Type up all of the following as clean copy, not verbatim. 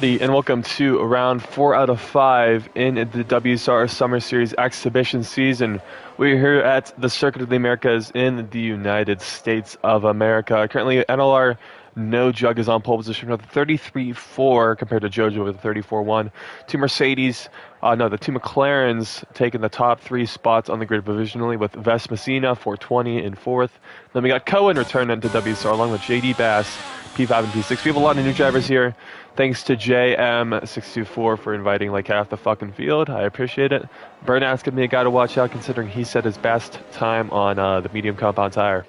And welcome to round 4 out of 5 in the WSR Summer Series exhibition season. We're here at the Circuit of the Americas in the United States of America. Currently, NLR No Jug is on pole position with a 33.4 compared to JoJo with a 34.1. The two McLarens taking the top 3 spots on the grid provisionally with Ves Messina 420 in 4th. Then we got Cohen returning into WSR along with JD Bass, P5 and P6. We have a lot of new drivers here. Thanks to JM624 for inviting like half the fucking field. I appreciate it. Burnat's going to be a guy to watch out considering he set his best time on the medium compound tire.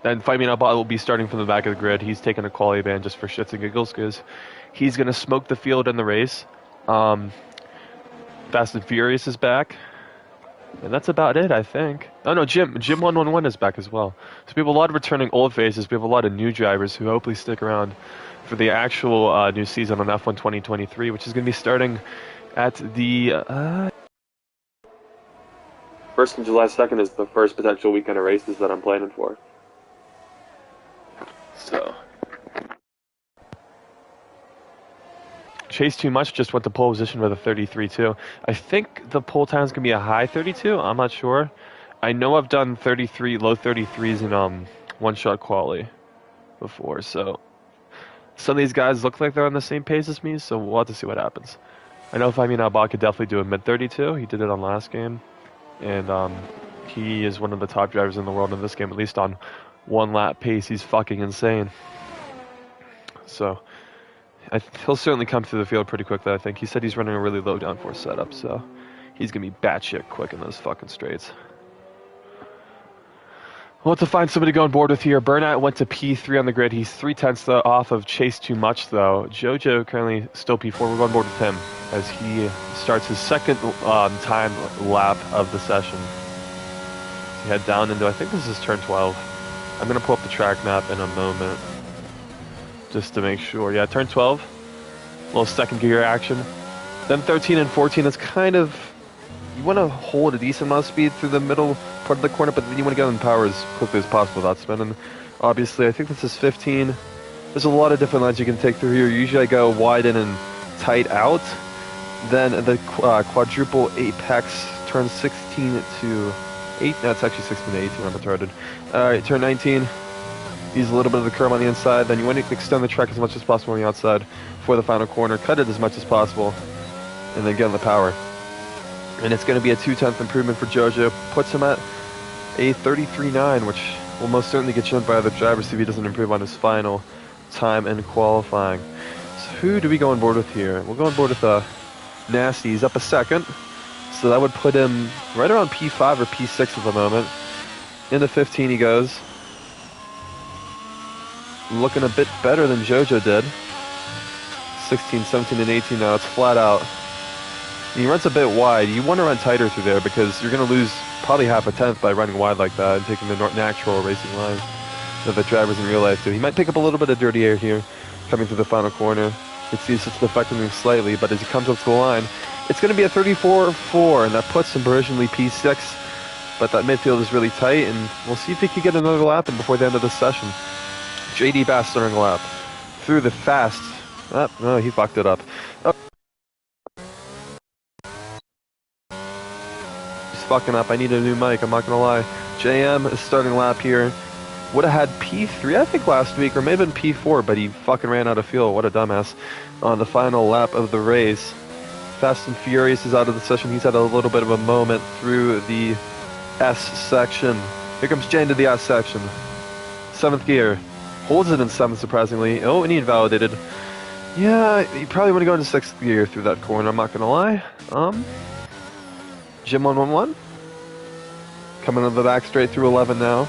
Then Fight Me Not Bot will be starting from the back of the grid. He's taking a quality ban just for shits and giggles because he's going to smoke the field in the race. Fast and Furious is back. And that's about it, I think. Oh no, Jim111 is back as well. So we have a lot of returning old faces. We have a lot of new drivers who hopefully stick around for the actual new season on F1 2023, which is going to be starting at the 1st and July 2nd is the first potential weekend of races that I'm planning for. So Chase Too Much just went to pole position with a 33.2. I think the pole time is going to be a high 32. I'm not sure. I know I've done 33, low 33s in one-shot quali before, so some of these guys look like they're on the same pace as me, so we'll have to see what happens. I know if Bot could definitely do a mid-32. He did it on last game, and he is one of the top drivers in the world in this game, at least on one-lap pace. He's fucking insane. So he'll certainly come through the field pretty quickly, I think. He said he's running a really low downforce setup, so he's going to be batshit quick in those fucking straights. We'll have to find somebody to go on board with here. Burnat went to P3 on the grid. He's 0.3 off of Chase Too Much, though. JoJo currently still P4. We're going on board with him as he starts his second time lap of the session. So he head down into, I think this is turn 12. I'm going to pull up the track map in a moment just to make sure. Yeah, turn 12. A little second gear action. Then 13 and 14 is kind of, you want to hold a decent amount of speed through the middle part of the corner, but then you want to get in power as quickly as possible without spinning. Obviously, I think this is 15. There's a lot of different lines you can take through here. Usually I go wide in and tight out. Then the quadruple apex turns 16 to 8. No, it's actually 16 to 18. I'm retarded. Alright, turn 19. Use a little bit of the curve on the inside. Then you want to extend the track as much as possible on the outside for the final corner. Cut it as much as possible. And then get on the power. And it's going to be a 0.2 improvement for JoJo. Puts him at a 33.9, which will most certainly get jumped by other drivers if he doesn't improve on his final time in qualifying. So who do we go on board with here? We'll go on board with Nasty. He's up a second. So that would put him right around P5 or P6 at the moment. Into 15 he goes. Looking a bit better than JoJo did. 16, 17, and 18 now. It's flat out. And he runs a bit wide. You want to run tighter through there because you're going to lose probably half a tenth by running wide like that and taking the natural racing line that the drivers in real life do. He might pick up a little bit of dirty air here coming through the final corner. It seems it's affecting him slightly, but as he comes up to the line, it's going to be a 34.4, and that puts him provisionally P6. But that midfield is really tight, and we'll see if he can get another lap in before the end of this session. JD Bass starting a lap through the fast. Oh, no, he fucked it up. Oh. He's fucking up. I need a new mic, I'm not gonna lie. JM is starting a lap here. Would have had P3, I think, last week, or maybe been P4, but he fucking ran out of fuel. What a dumbass. On the final lap of the race. Fast and Furious is out of the session. He's had a little bit of a moment through the S section. Here comes Jay into the S section. 7th gear. Holds it in 7th, surprisingly. Oh, and he invalidated. Yeah, you probably want to go into 6th gear through that corner, I'm not going to lie. Jim111. Coming to the back straight through 11 now.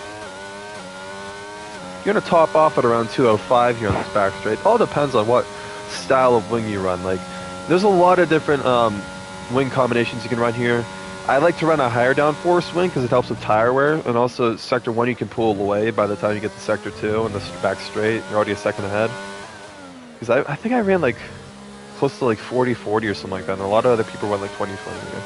You're going to top off at around 205 here on this back straight. All depends on what style of wing you run. Like, there's a lot of different wing combinations you can run here. I like to run a higher downforce wing because it helps with tire wear, and also sector 1 you can pull away by the time you get to sector 2 and the back straight. You're already a second ahead. Because I think I ran like close to like 40-40 or something like that, and a lot of other people run like 20-20 here.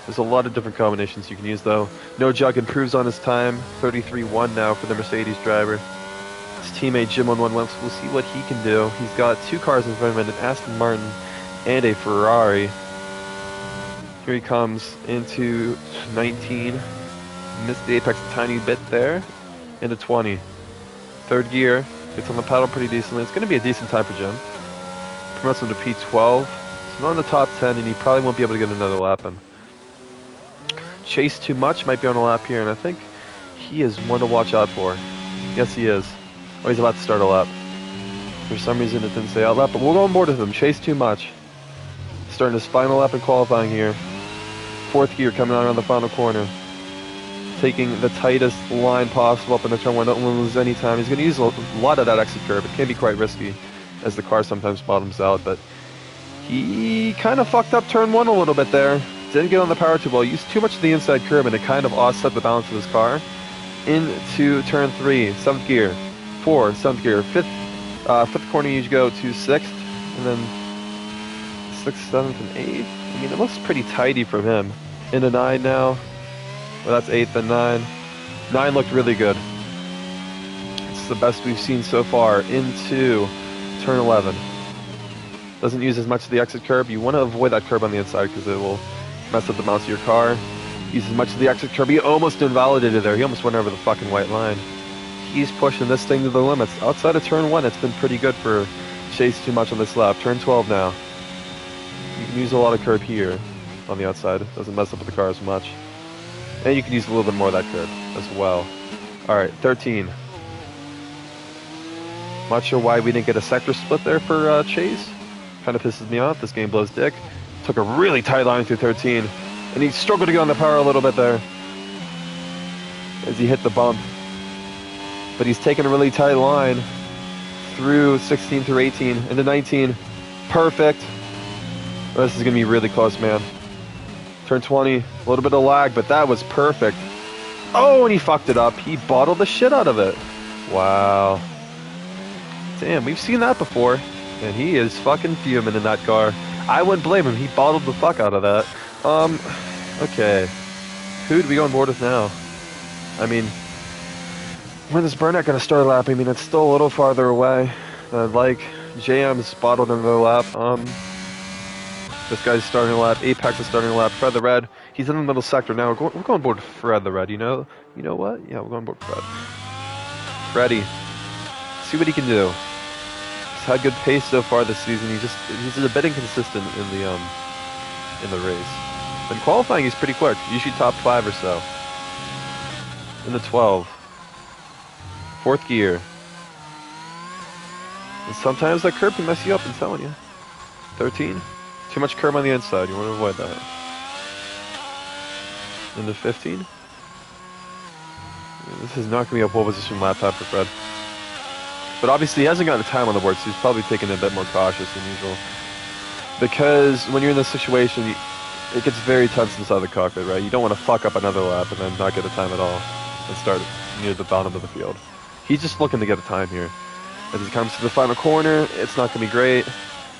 There's a lot of different combinations you can use though. No Jug improves on his time, 33.1 now for the Mercedes driver. His teammate Jim on one left. We'll see what he can do. He's got 2 cars in front of him, an Aston Martin and a Ferrari. Here he comes into 19. Missed the apex a tiny bit there. Into 20. 3rd gear. Gets on the pedal pretty decently. It's going to be a decent time for Jim. Promotes him to P12. He's not in the top 10, and he probably won't be able to get another lap in. Chase Too Much might be on a lap here, and I think he is one to watch out for. Yes, he is. Oh, he's about to start a lap. For some reason, it didn't say out lap, but we'll go on board with him. Chase Too Much. Starting his final lap in qualifying here. 4th gear coming out around the final corner. Taking the tightest line possible up in the turn 1. Don't lose any time. He's going to use a lot of that exit curve. It can be quite risky, as the car sometimes bottoms out, but he kind of fucked up turn 1 a little bit there. Didn't get on the power too well. Used too much of the inside curve, and it kind of offset the balance of his car. Into turn 3, 7th gear, 4, 7th gear, 5th corner you go to 6th, and then 6th, 7th, and 8th. I mean, it looks pretty tidy from him. Into 9 now. Well, that's 8th and 9. 9 looked really good. It's the best we've seen so far. Into turn 11. Doesn't use as much of the exit curb. You want to avoid that curb on the inside because it will mess up the mounts of your car. Use as much of the exit curb. He almost invalidated there. He almost went over the fucking white line. He's pushing this thing to the limits. Outside of turn 1, it's been pretty good for Chase Too Much on this lap. Turn 12 now. You can use a lot of curb here on the outside. It doesn't mess up with the car as much. And you can use a little bit more of that curb as well. Alright, 13. Not sure why we didn't get a sector split there for Chase. Kind of pisses me off. This game blows dick. Took a really tight line through 13. And he struggled to get on the power a little bit there as he hit the bump. But he's taken a really tight line through 16 through 18 into 19. Perfect. Oh, this is going to be really close, man. Turn 20, a little bit of lag, but that was perfect. Oh, and he fucked it up. He bottled the shit out of it. Wow. Damn, we've seen that before. And he is fucking fuming in that car. I wouldn't blame him. He bottled the fuck out of that. Okay. Who do we go on board with now? I mean, when is Burnout going to start a lap? I mean, it's still a little farther away. Like, JM's bottled another lap. This guy's starting a lap. Apex is starting a lap. Fred the Red, he's in the middle sector now. We're going board with Fred the Red. You know what? Yeah, we're going board with Fred. Freddy, see what he can do. He's had good pace so far this season. He's a bit inconsistent in the race. In qualifying, he's pretty quick. Usually top 5 or so. In the 12, 4th gear. And sometimes that curb can mess you up. I'm telling you. 13. Too much curb on the inside. You want to avoid that. Into 15. This is not going to be a pole position lap time for Fred. But obviously he hasn't gotten the time on the board, so he's probably taking it a bit more cautious than usual. Because when you're in this situation, it gets very tense inside the cockpit, right? You don't want to fuck up another lap and then not get a time at all and start near the bottom of the field. He's just looking to get a time here. As he comes to the final corner, it's not going to be great.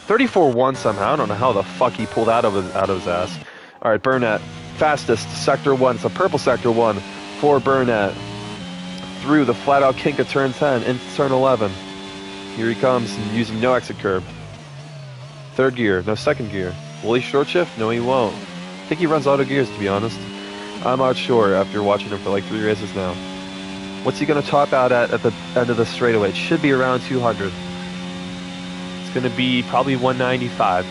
34-1 somehow. I don't know how the fuck he pulled that out of his ass. Alright, Burnett. Fastest. Sector 1. It's a purple Sector 1 for Burnett. Through the flat-out kink of turn 10 into turn 11. Here he comes, using no exit curb. 3rd gear. No 2nd gear. Will he short shift? No, he won't. I think he runs auto gears, to be honest. I'm not sure after watching him for like 3 races now. What's he going to top out at the end of the straightaway? It should be around 200. It's going to be probably 195.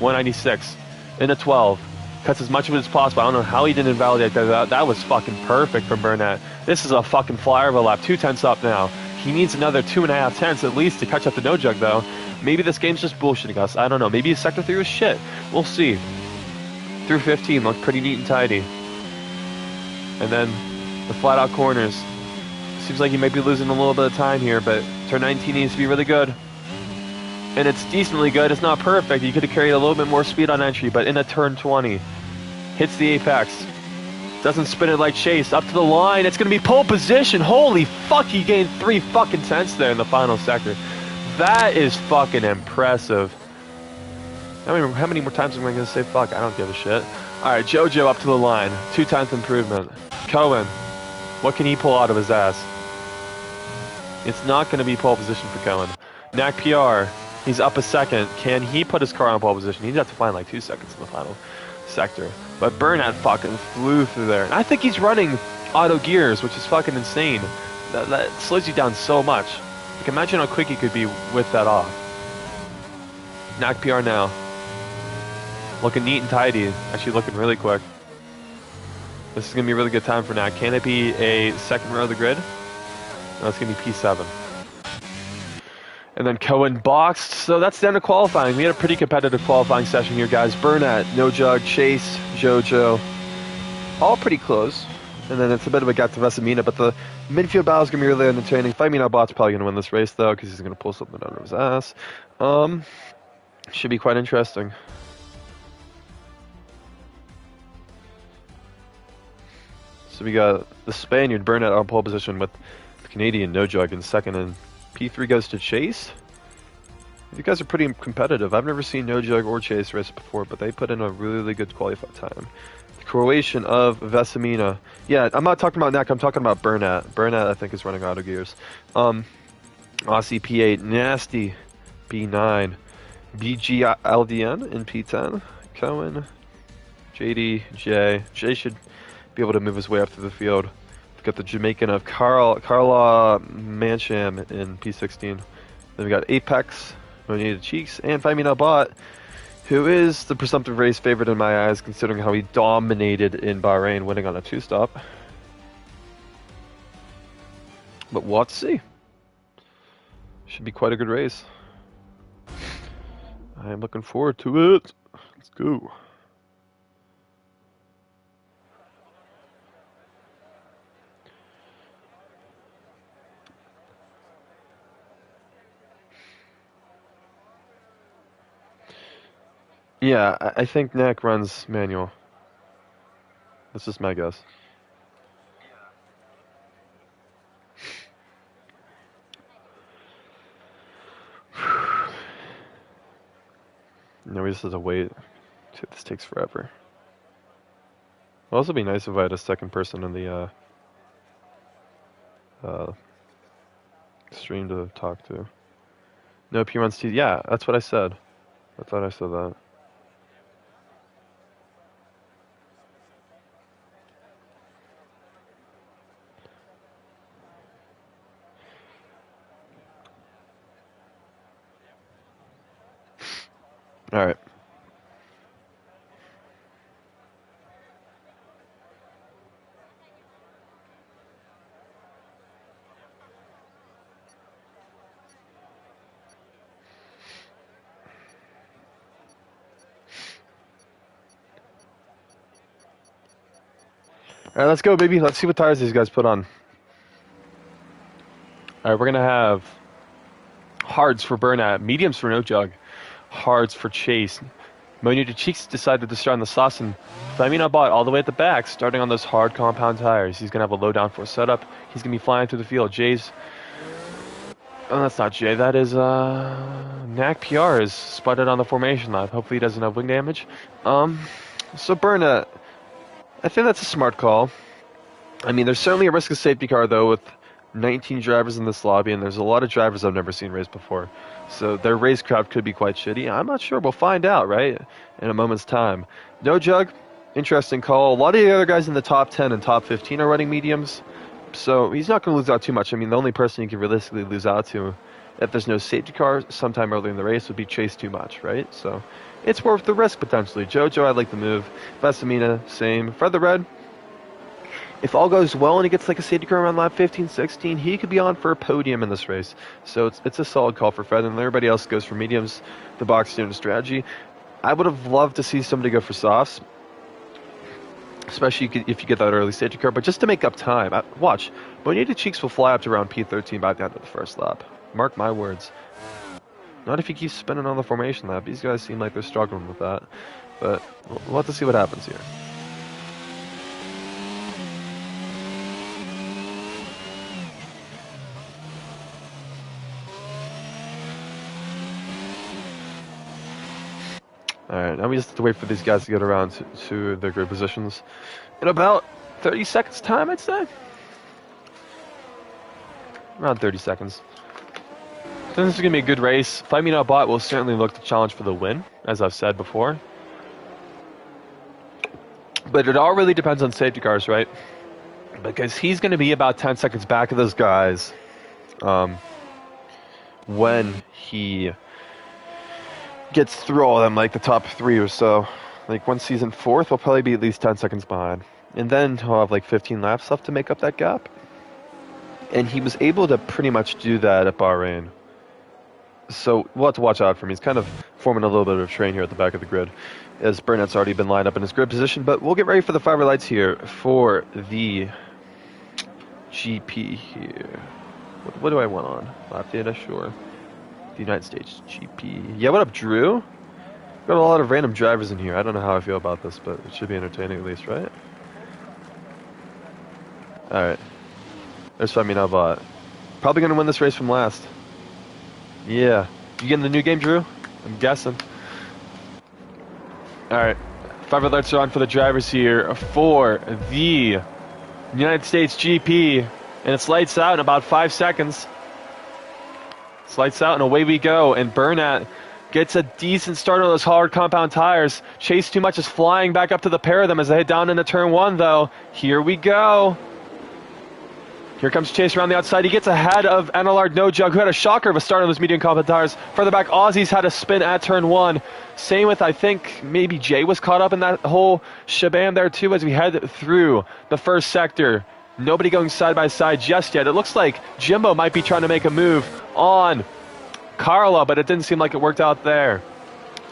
196. In a 12. Cuts as much of it as possible. I don't know how he didn't invalidate that. That was fucking perfect from Burnett. This is a fucking flyer of a lap. 2 tenths up now. He needs another 2.5 tenths at least to catch up to No Jug, though. Maybe this game's just bullshitting us. I don't know. Maybe his Sector 3 was shit. We'll see. Through 15 looked pretty neat and tidy. And then the flat-out corners. Seems like he might be losing a little bit of time here, but turn 19 needs to be really good. And it's decently good. It's not perfect. You could have carried a little bit more speed on entry, but in a turn 20. Hits the apex. Doesn't spin it like Chase. Up to the line. It's going to be pole position. Holy fuck, he gained 3 fucking tenths there in the final sector. That is fucking impressive. How many more times am I going to say fuck? I don't give a shit. Alright, JoJo up to the line. 2 tenth improvement. Cohen. What can he pull out of his ass? It's not going to be pole position for Cohen. Knack PR, he's up a second. Can he put his car on pole position? He'd have to find like 2 seconds in the final sector. But Burnett fucking flew through there. And I think he's running auto gears, which is fucking insane. That slows you down so much. Like, imagine how quick he could be with that off. Knack PR now. Looking neat and tidy. Actually looking really quick. This is going to be a really good time for Knack. Can it be a second row of the grid? No, it's going to be P7. And then Cohen boxed. So that's the end of qualifying. We had a pretty competitive qualifying session here, guys. Burnett, No Jug, Chase, JoJo. All pretty close. And then it's a bit of a gap to Vesamina, but the midfield battle is going to be really entertaining. Femina Bot's probably going to win this race, though, because he's going to pull something out of his ass. Should be quite interesting. So we got the Spaniard Burnett on pole position with the Canadian No Jug in second, and P3 goes to Chase. You guys are pretty competitive. I've never seen No Jug or Chase race before, but they put in a really good qualified time. The Croatian of Vesamina. Yeah, I'm not talking about Knack, I'm talking about Burnett. Burnett, I think, is running auto gears. Aussie P8, Nasty B9, BGLDN in P10, Cohen, JD, Jay should be able to move his way up through the field. We've got the Jamaican of Carla Mansham in P16. Then we got Apex, Monita Cheeks, and Femina Bot, who is the presumptive race favorite in my eyes, considering how he dominated in Bahrain, winning on a 2-stop. But we'll have to see. Should be quite a good race. I am looking forward to it. Let's go. Yeah, I think Knack runs manual. That's just my guess. No, we just have to wait. This takes forever. It'll also be nice if I had a second person in the stream to talk to. No, P runs T. Yeah, that's what I said. I thought I said that. All right. All right, let's go, baby. Let's see what tires these guys put on. All right, we're gonna have hards for Burnett, mediums for No Jug, hards for Chase. Monita Cheeks decided to start on the sauce, and Femina Bot all the way at the back, starting on those hard compound tires. He's gonna have a low downforce setup. He's gonna be flying through the field. Jay's. Oh, that's not Jay. That is Knack PR is spotted on the formation lap. Hopefully he doesn't have wing damage. So Burnett, I think that's a smart call. I mean, there's certainly a risk of safety car, though, with 19 drivers in this lobby, and there's a lot of drivers I've never seen race before. So their racecraft could be quite shitty. I'm not sure. We'll find out, right, in a moment's time. No Jug, interesting call. A lot of the other guys in the top 10 and top 15 are running mediums, so he's not going to lose out too much. I mean, the only person you can realistically lose out to, if there's no safety car sometime early in the race, would be Chase Too Much, right? So it's worth the risk, potentially. JoJo, I like the move. Vesamina, same. Fred the Red, if all goes well and he gets like a safety car around lap 15, 16, he could be on for a podium in this race. So it's a solid call for Fred, and everybody else goes for mediums. The box student strategy. I would have loved to see somebody go for softs, especially if you get that early safety car. But just to make up time, watch. Monita Cheeks will fly up to around P13 by the end of the first lap. Mark my words. Not if he keeps spinning on the formation lap. These guys seem like they're struggling with that. But we'll have to see what happens here. Alright, now we just have to wait for these guys to get around to their grid positions in about 30 seconds time, I'd say. around 30 seconds. So this is going to be a good race. Fight Me Now Bot will certainly look to challenge for the win, as I've said before. But it all really depends on safety cars, right? Because he's going to be about 10 seconds back of those guys when he gets through all of them, like the top 3 or so. Like once he's in 4th, he'll probably be at least 10 seconds behind. And then he'll have like 15 laps left to make up that gap. And he was able to pretty much do that at Bahrain. So we'll have to watch out for him. He's kind of forming a little bit of a train here at the back of the grid, as Burnett's already been lined up in his grid position. But we'll get ready for the 5 lights here for the GP here. What do I want on? Lap data, sure. The United States GP. Yeah, what up, Drew? Got a lot of random drivers in here. I don't know how I feel about this, but it should be entertaining at least, right? Alright. There's Fight Me Now Bot. Probably going to win this race from last. Yeah. You getting the new game, Drew? I'm guessing. Alright. 5 alerts are on for the drivers here for the United States GP. And it's lights out in about 5 seconds. It's lights out and away we go. And Burnett gets a decent start on those hard compound tires. Chase Too Much is flying back up to the pair of them as they head down into turn 1, though. Here we go. Here comes Chase around the outside. He gets ahead of NLR No Jug, who had a shocker of a start on those medium compound tires. Further back, Aussies had a spin at turn 1. Same with, I think, maybe Jay was caught up in that whole shebang there, too, as we head through the first sector. Nobody going side by side just yet. It looks like Jimbo might be trying to make a move on Carla, but it didn't seem like it worked out there.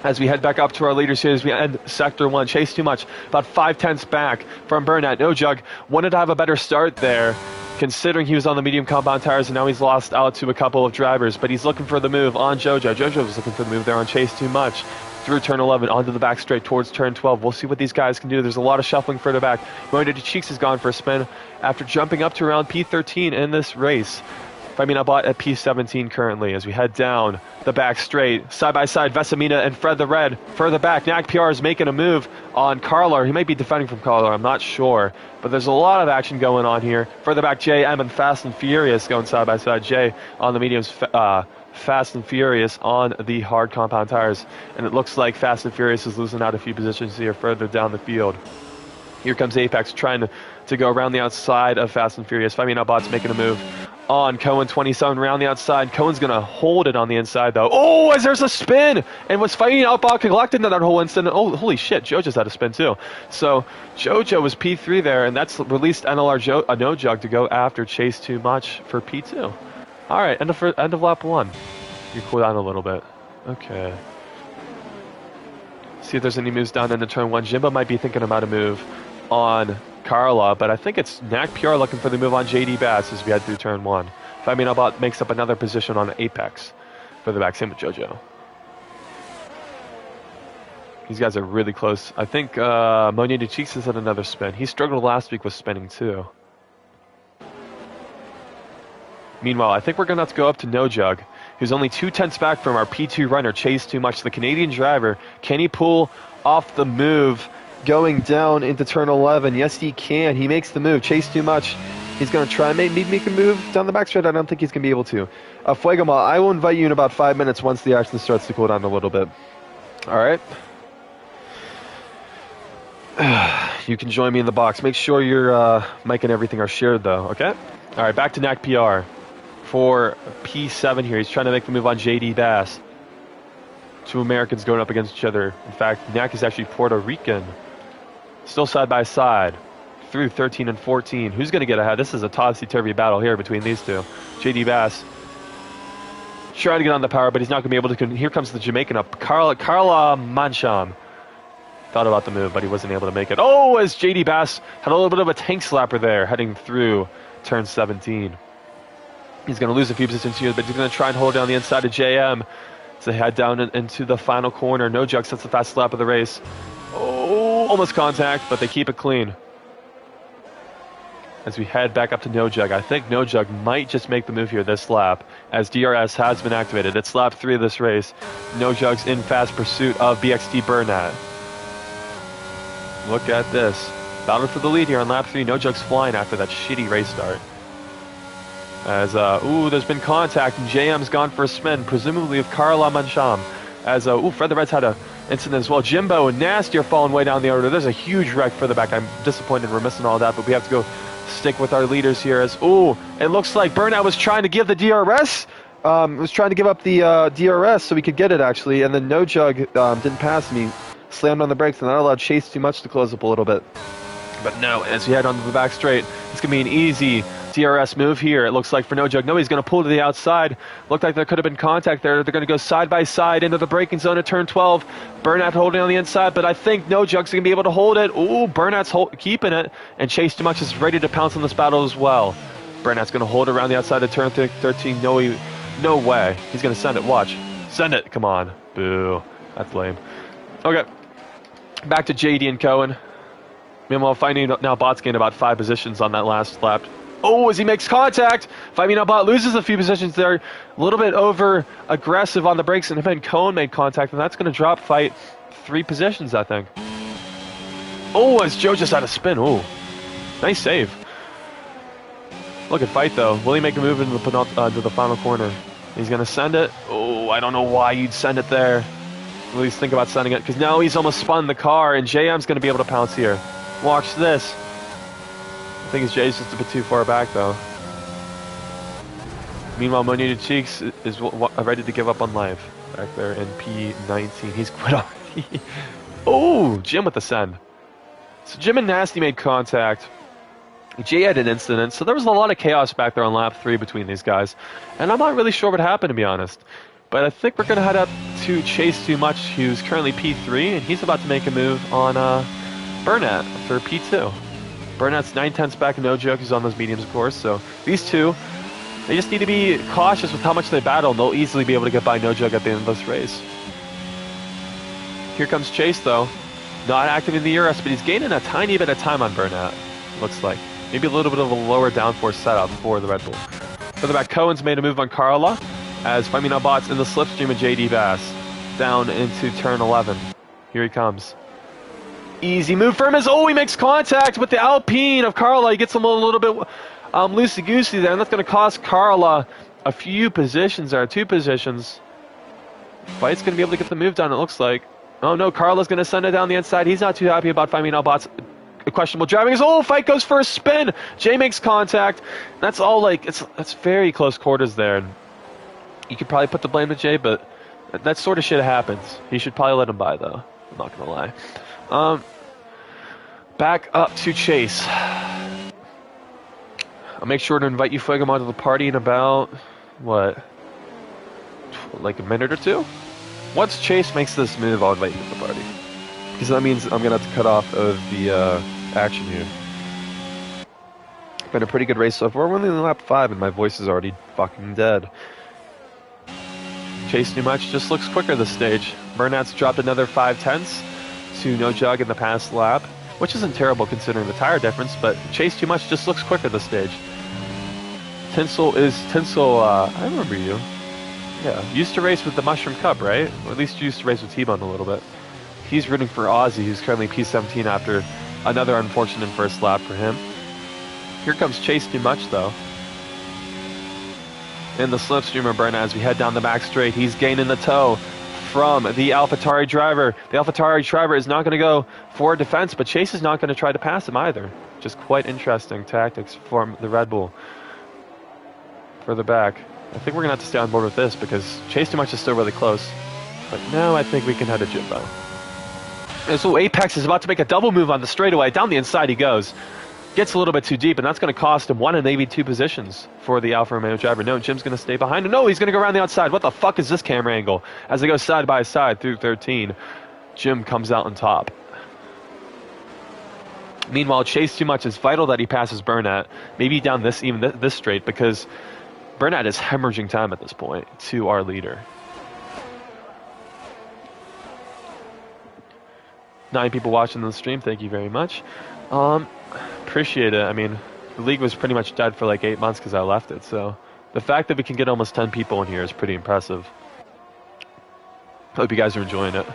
As we head back up to our leaders here as we end Sector 1. Chase Too Much, about 5/10 back from Burnett. No Jug wanted to have a better start there, considering he was on the medium compound tires, and now he's lost out to a couple of drivers. But he's looking for the move on JoJo. JoJo was looking for the move there on Chase Too Much. Through turn 11, onto the back straight towards turn 12. We'll see what these guys can do. There's a lot of shuffling further back. Going to Cheeks is gone for a spin after jumping up to around P13 in this race. Fight Me Now Bot at P17 currently as we head down the back straight. Side by side, Vesamina and Fred the Red. Further back, Knack PR is making a move on Carlar. He might be defending from Carlar, I'm not sure. But there's a lot of action going on here. Further back, JM and Fast and Furious going side by side. Jay on the mediums, Fast and Furious on the hard compound tires. And it looks like Fast and Furious is losing out a few positions here further down the field. Here comes Apex trying to go around the outside of Fast and Furious. Fight Me Now Bot's making a move on Cohen, 27 around the outside. Cohen's going to hold it on the inside, though. Oh, as there's a spin! And was Fight Me Now Bot collected in that whole instant. Oh, holy shit, JoJo's had a spin, too. So, JoJo was P3 there, and that's released NLR No Jug to go after Chase Too Much for P2. All right, end of lap 1. You cool down a little bit. Okay. See if there's any moves down into turn 1. Jimbo might be thinking about a move on Carla, but I think it's Knack PR looking for the move on JD Bass as we head through turn 1. Fight Me Now Bot makes up another position on Apex for the back. Same with JoJo. These guys are really close. I think Monier de Cheeks has had another spin. He struggled last week with spinning too. Meanwhile, I think we're going to have to go up to No Jug, who's only 2/10 back from our P2 runner, Chase Too Much. The Canadian driver, can he pull off the move going down into turn 11? Yes, he can. He makes the move. Chase Too Much. He's going to try and make a move down the backstretch. I don't think he's going to be able to. Fuegama, I will invite you in about 5 minutes once the action starts to cool down a little bit. All right? You can join me in the box. Make sure your mic and everything are shared, though, okay? All right, back to Knack PR for P7 here. He's trying to make the move on JD Bass. Two Americans going up against each other. In fact, Knack is actually Puerto Rican. Still side by side through 13 and 14. Who's going to get ahead? This is a topsy-turvy battle here between these two. JD Bass trying to get on the power, but he's not going to be able to. Here comes the Jamaican up. Carla Mancham. Thought about the move, but he wasn't able to make it. Oh, as JD Bass had a little bit of a tank slapper there heading through turn 17. He's going to lose a few positions here, but he's going to try and hold down the inside of JM to head down into the final corner. No Jug sets the fastest lap of the race. Oh, almost contact, but they keep it clean. As we head back up to No Jug, I think No Jug might just make the move here this lap, as DRS has been activated. It's lap 3 of this race. No Jug's in fast pursuit of BXT Burnett. Look at this. Battle for the lead here on lap 3. No Jug's flying after that shitty race start. As, there's been contact, and JM's gone for a spin, presumably of Karla Mancham. As, Fred the Red's had a incident as well. Jimbo and Nasty are falling way down the order. There's a huge wreck further back. I'm disappointed we're missing all that, but we have to go stick with our leaders here. As, it looks like Burnout was trying to give the DRS. Was trying to give up the DRS so we could get it, actually, and then No Jug didn't pass me. Slammed on the brakes, and that allowed Chase Too Much to close up a little bit. But no, as we head onto the back straight, it's going to be an easy DRS move here. It looks like for No Jug. No, he's going to pull to the outside. Looked like there could have been contact there. They're going to go side by side into the braking zone at turn 12. Burnout holding on the inside, but I think No Jug's going to be able to hold it. Burnout's keeping it, and Chase Too Much is ready to pounce on this battle as well. Burnout's going to hold it around the outside of turn 13. No way. He's going to send it. Watch. Send it. Come on. Boo. That's lame. Okay. Back to JD and Cohen. Meanwhile, Finding Now Bot's gained about 5 positions on that last lap. As he makes contact, Finding Now Bot loses a few positions there. A little bit over aggressive on the brakes, and then Cohen made contact, and that's going to drop Fight 3 positions, I think. As Joe just had a spin. Nice save. Look at Fight, though. Will he make a move into the final corner? He's going to send it. I don't know why you'd send it there. At least think about sending it, because now he's almost spun the car, and JM's going to be able to pounce here. Watch this. I think his J's just a bit too far back, though. Meanwhile, Monita Cheeks is ready to give up on life back there in P19. He's quit already. Jim with the send. So Jim and Nasty made contact. Jay had an incident, so there was a lot of chaos back there on lap 3 between these guys. And I'm not really sure what happened, to be honest. But I think we're going to head up to Chase Too Much, who's currently P3, and he's about to make a move on Burnett for P2. Burnett's 9/10 back, No Joke, who's on those mediums, of course. So these two, they just need to be cautious with how much they battle, and they'll easily be able to get by No Joke at the end of this race. Here comes Chase, though. Not active in the ERS, but he's gaining a tiny bit of time on Burnett, looks like. Maybe a little bit of a lower downforce setup for the Red Bull. Further back, Cohen's made a move on Karla, as Finding Now Bot's in the slipstream of JD Bass, down into turn 11. Here he comes. Easy move for him as, he makes contact with the Alpine of Karla. He gets him a little bit loosey-goosey there, and that's going to cost Karla a few positions there, 2 positions. Fight's going to be able to get the move done, it looks like. Oh no, Karla's going to send it down the inside. He's not too happy about Finding Now Bot's questionable driving. Fight goes for a spin. Jay makes contact. That's all that's very close quarters there. You could probably put the blame to Jay, but that sort of shit happens. He should probably let him by, though. I'm not going to lie. Back up to Chase. I'll make sure to invite you, Fuegum, onto the party in about, like a minute or 2? Once Chase makes this move, I'll invite you to the party. Because that means I'm going to have to cut off of the action here. Been a pretty good race so far. We're only in lap 5 and my voice is already fucking dead. Chase Too Much just looks quicker this stage. Burnout's dropped another 5/10 to No Jug in the past lap, which isn't terrible considering the tire difference, but Chase Too Much just looks quicker this stage. Tinsel, I remember you. Yeah, used to race with the Mushroom Cup, right? Or at least you used to race with T-Bone a little bit. He's rooting for Ozzy, who's currently P17 after another unfortunate first lap for him. Here comes Chase Too Much, though. In the slipstream of Burnout as we head down the back straight. He's gaining the toe from the AlphaTauri driver. The AlphaTauri driver is not going to go for defense, but Chase is not going to try to pass him either. Just quite interesting tactics from the Red Bull. Further back. I think we're going to have to stay on board with this because Chase Too Much is still really close. But now I think we can head to Jimbo. And so Apex is about to make a double move on the straightaway. Down the inside he goes. Gets a little bit too deep, and that's going to cost him 1 and maybe 2 positions for the Alfa Romeo driver. No, Jim's going to stay behind him. No, he's going to go around the outside. What the fuck is this camera angle? As they go side by side through 13, Jim comes out on top. Meanwhile, Chase Too Much is vital that he passes Burnett, maybe down this straight, because Burnett is hemorrhaging time at this point to our leader. 9 people watching the stream, thank you very much. Appreciate it. I mean, the league was pretty much dead for like 8 months because I left it, so the fact that we can get almost 10 people in here is pretty impressive. Hope you guys are enjoying it.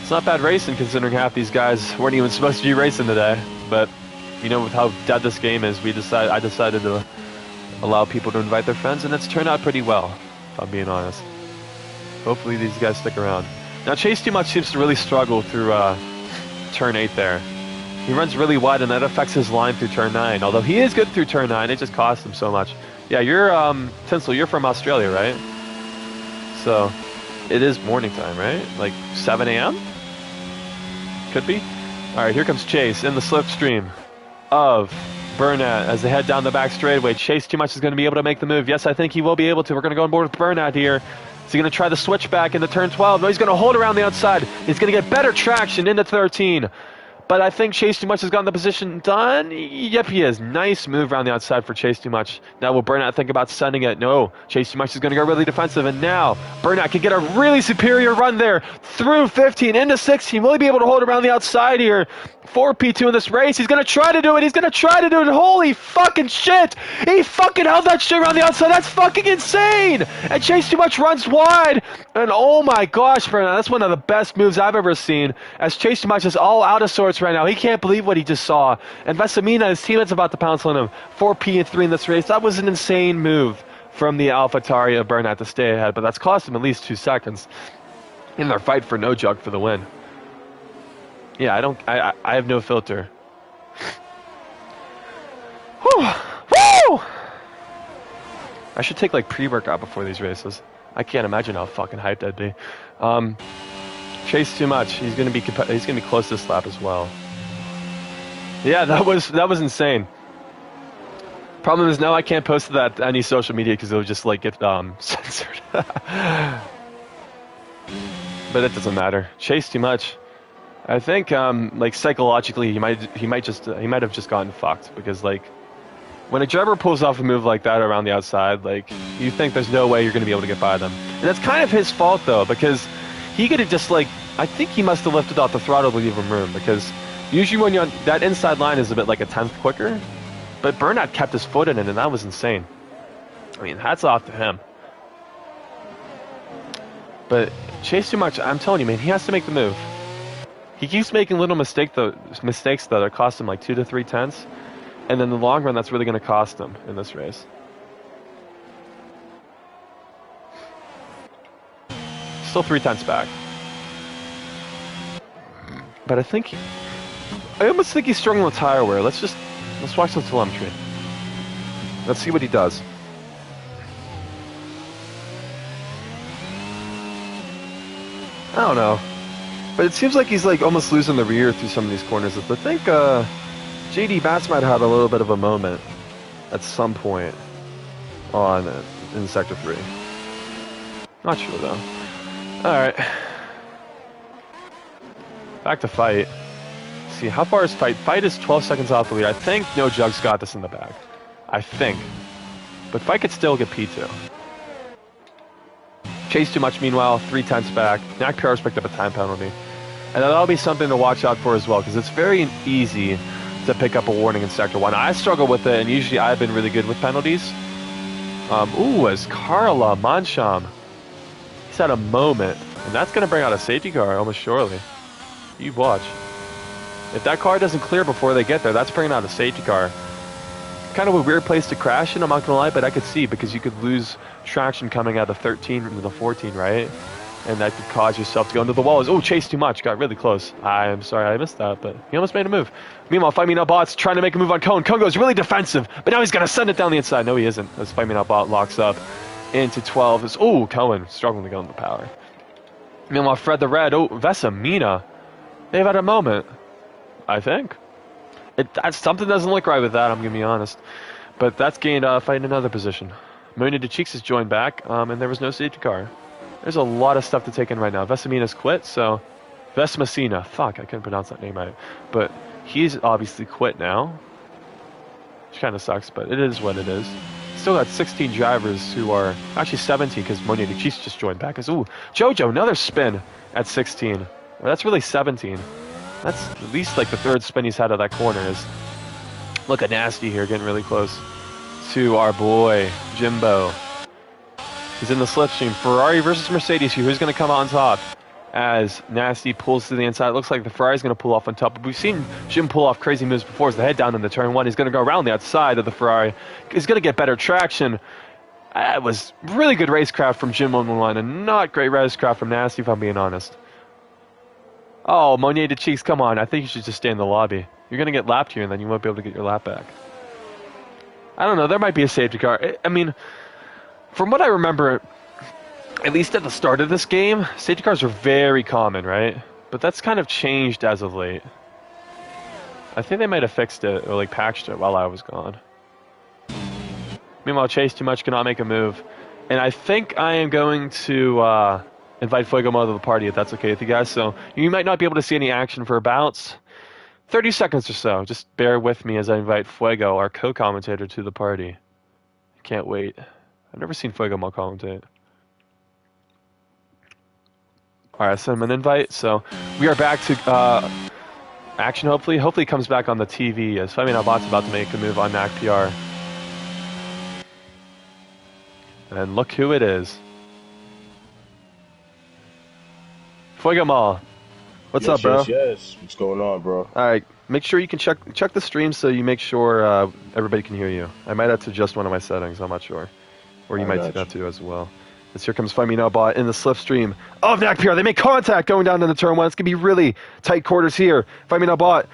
It's not bad racing considering half these guys weren't even supposed to be racing today, but you know, with how dead this game is, I decided to allow people to invite their friends, and it's turned out pretty well, if I'm being honest. Hopefully these guys stick around. Now Chase Too Much seems to really struggle through turn 8 there. He runs really wide, and that affects his line through turn 9. Although he is good through turn 9, it just costs him so much. Yeah, you're, Tinsel, you're from Australia, right? So, it is morning time, right? Like 7 a.m.? Could be. Alright, here comes Chase in the slipstream of Burnett as they head down the back straightaway. Chase Too Much is going to be able to make the move. Yes, I think he will be able to. We're going to go on board with Burnett here. Is he going to try the switch back into turn 12? No, he's going to hold around the outside. He's going to get better traction into 13. But I think Chase Too Much has gotten the position done. Yep, he is. Nice move around the outside for Chase Too Much. Now will Burnett think about sending it? No. Chase Too Much is going to go really defensive. And now Burnett can get a really superior run there through 15 into 16. Will he be able to hold around the outside here? 4P2 in this race. He's going to try to do it. He's going to try to do it. Holy fucking shit. He fucking held that shit around the outside. That's fucking insane. And Chase Too Much runs wide. And oh my gosh, Burnett, that's one of the best moves I've ever seen. As Chase Too Much is all out of sorts right now. He can't believe what he just saw. And Vesamina, his teammate's about to pounce on him. 4P and 3 in this race. That was an insane move from the AlphaTauri of Burnett to stay ahead. But that's cost him at least 2 seconds in their fight for no jug for the win. Yeah, I have no filter. Whew. Woo! I should take like pre-workout before these races. I can't imagine how fucking hyped I'd be. Chase Too Much. He's gonna be close this lap as well. Yeah, that was insane. Problem is now I can't post that to any social media because it'll just like get censored. But it doesn't matter. Chase Too Much. I think like psychologically he might have just gotten fucked because like when a driver pulls off a move like that around the outside, like you think there's no way you're gonna be able to get by them. And that's kind of his fault though, because he could have just like I think he must have lifted off the throttle to leave him room, because usually when you're on that inside line is a bit like a 10th quicker, but Burnett kept his foot in it and that was insane. I mean, hats off to him. But Chase Too Much, I'm telling you, man, he has to make the move. He keeps making little mistakes that cost him like 2 to 3 tenths, and in the long run, that's really going to cost him in this race. Still 3 tenths back, but I almost think he's struggling with tire wear. Let's watch the telemetry. Let's see what he does. I don't know. But it seems like he's like almost losing the rear through some of these corners. I think JD Bass might have had a little bit of a moment at some point in Sector 3. Not sure though. Alright. Back to Fight. Let's see, how far is Fight? Fight is 12 seconds off the lead. I think No Jug's got this in the bag. I think. But Fight could still get P2. Chase Too Much, meanwhile, 3 tenths back. Knack PR's picked up a time penalty. And that'll be something to watch out for as well, because it's very easy to pick up a warning in Sector 1. I struggle with it, and usually I've been really good with penalties. As Carla Mansham. He's had a moment, and that's going to bring out a safety car almost surely. You watch. If that car doesn't clear before they get there, that's bringing out a safety car. Kind of a weird place to crash in, I'm not going to lie, but I could see, because you could lose traction coming out of 13 into the 14, right? And that could cause yourself to go into the walls. Oh, Chase Too Much. Got really close. I'm sorry I missed that, but he almost made a move. Meanwhile, Fight Me Not Bot's trying to make a move on Cone. Cone goes really defensive, but now he's going to send it down the inside. No, he isn't. As Fight Me Not Bot locks up into 12. Oh, Cohen struggling to go into power. Meanwhile, Fred the Red. Oh, Vesamina. They've had a moment, I think. Something doesn't look right with that, I'm going to be honest. But that's gained Fight in another position. Mooney to Cheeks has joined back, and there was no safety car. There's a lot of stuff to take in right now. Vesamina's quit, so... Vesmacina. Fuck, I couldn't pronounce that name right. But he's obviously quit now. Which kind of sucks, but it is what it is. Still got 16 drivers who are... Actually 17, because Mooney to Cheeks just joined back. Ooh, Jojo, another spin at 16. Well, that's really 17. That's at least like the 3rd spin he's had at that corner. Is looking nasty here, getting really close to our boy, Jimbo. He's in the slipstream. Ferrari versus Mercedes here. Who's going to come on top? as Nasty pulls to the inside. It looks like the Ferrari's going to pull off on top. But we've seen Jim pull off crazy moves before. As the head down in the turn one, he's going to go around the outside of the Ferrari. He's going to get better traction. It was really good racecraft from Jim on the line, and not great racecraft from Nasty, if I'm being honest. Oh, Monier to Cheeks, come on. I think you should just stay in the lobby. You're going to get lapped here, and then you won't be able to get your lap back. I don't know. There might be a safety car. I mean, from what I remember, at least at the start of this game, safety cars were very common, right? But that's kind of changed as of late. I think they might have fixed it, or like patched it while I was gone. Meanwhile, Chase Too Much cannot make a move. And I think I am going to invite Fuego Mo to the party, if that's okay with you guys. So you might not be able to see any action for about 30 seconds or so. Just bear with me as I invite Fuego, our co-commentator, to the party. Can't wait. I've never seen Fuego Mo commentate. Alright, I sent him an invite, so we are back to action, hopefully. Hopefully he comes back on the TV, as Femi Nalbot's about to make a move on NAC PR. And look who it is. Fuego Mo. What's up, bro? Yes. What's going on, bro? Alright, make sure you can check the stream so you make sure everybody can hear you. I might have to adjust one of my settings, I'm not sure. Or you might do that too as well. As here comes Femi Nalbot in the slipstream of NAC PR. They make contact going down to the turn one. It's going to be really tight quarters here. Femi Nalbot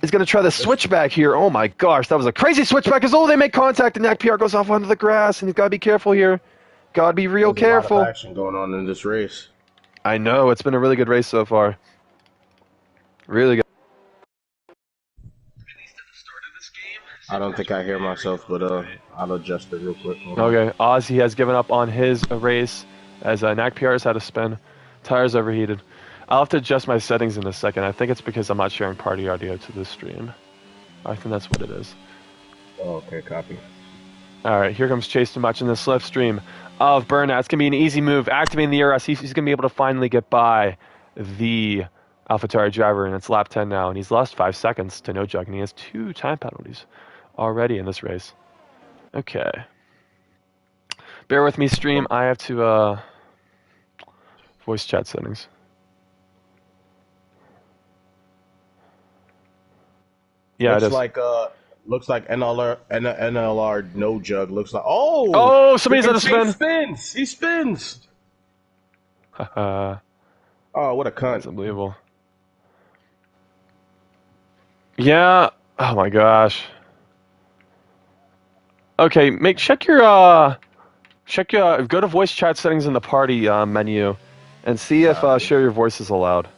is going to try the switchback here. Oh my gosh, that was a crazy switchback. As they make contact, and NAC PR goes off onto the grass, and he's got to be careful here. Got to be real careful. There's a lot of action going on in this race. I know, it's been a really good race so far. Really good. I don't think I hear myself, but I'll adjust it real quick. Okay, Ozzy has given up on his race as NAC PR has had a spin. Tires overheated. I'll have to adjust my settings in a second. I think it's because I'm not sharing party audio to this stream. I think that's what it is. Oh, okay, copy. Alright, here comes Chase Too Much in the slipstream of Burnout. It's going to be an easy move. Activating the ERS, he's going to be able to finally get by the AlphaTauri driver, and it's lap 10 now, and he's lost 5 seconds to no jug, and he has 2 time penalties already in this race. Okay. Bear with me, stream. I have to voice chat settings. Yeah, it is. Looks like NLR no jug. Looks like somebody's at a spin. He spins. Oh, what a cunt! That's unbelievable. Yeah. Oh my gosh. Okay, check your go to voice chat settings in the party menu, and see if share your voice is allowed.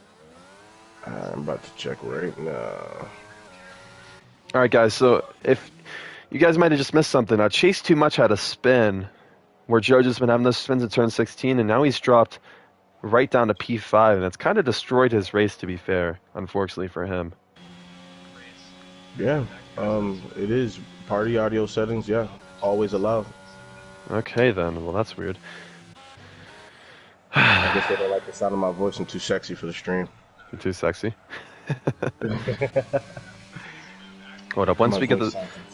I'm about to check right now. All right, guys. So if you guys might have just missed something, Chase Too Much had a spin where Jojo's been having those spins at turn 16, and now he's dropped right down to P5, and that's kind of destroyed his race. To be fair, unfortunately for him. Yeah, it is party audio settings. Yeah, always allowed. Okay then. Well, that's weird. I guess they don't like the sound of my voice. I'm too sexy for the stream. You're too sexy. Hold up. Once we get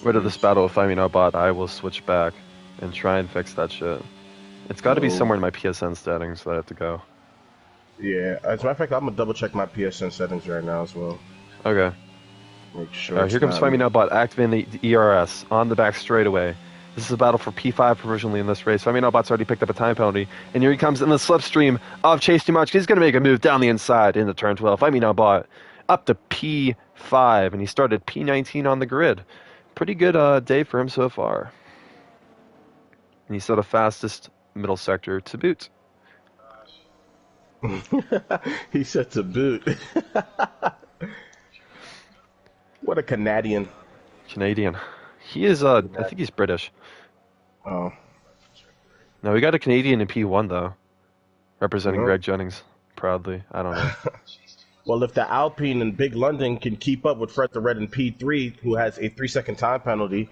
rid of this battle with Femi Nalbot, I will switch back and try and fix that shit. It's got to be somewhere in my PSN settings that I have to go. Yeah. As a matter of fact, I'm gonna double check my PSN settings right now as well. Okay. Make sure. Here comes Femi Nalbot activating the ERS on the back straightaway. This is a battle for P5 provisionally in this race. Femi Nalbot's already picked up a time penalty, and here he comes in the slipstream of Chase Too Much. He's going to make a move down the inside into turn 12. Femi Nalbot up to P5, and he started P19 on the grid. Pretty good day for him so far. And he's still the fastest middle sector to boot. He said to boot. What a Canadian. He is, I think he's British. Oh. No, we got a Canadian in P1, though. Representing Greg Jennings. Proudly. I don't know. Well, if the Alpine and Big London can keep up with Fred the Red in P3, who has a 3-second time penalty,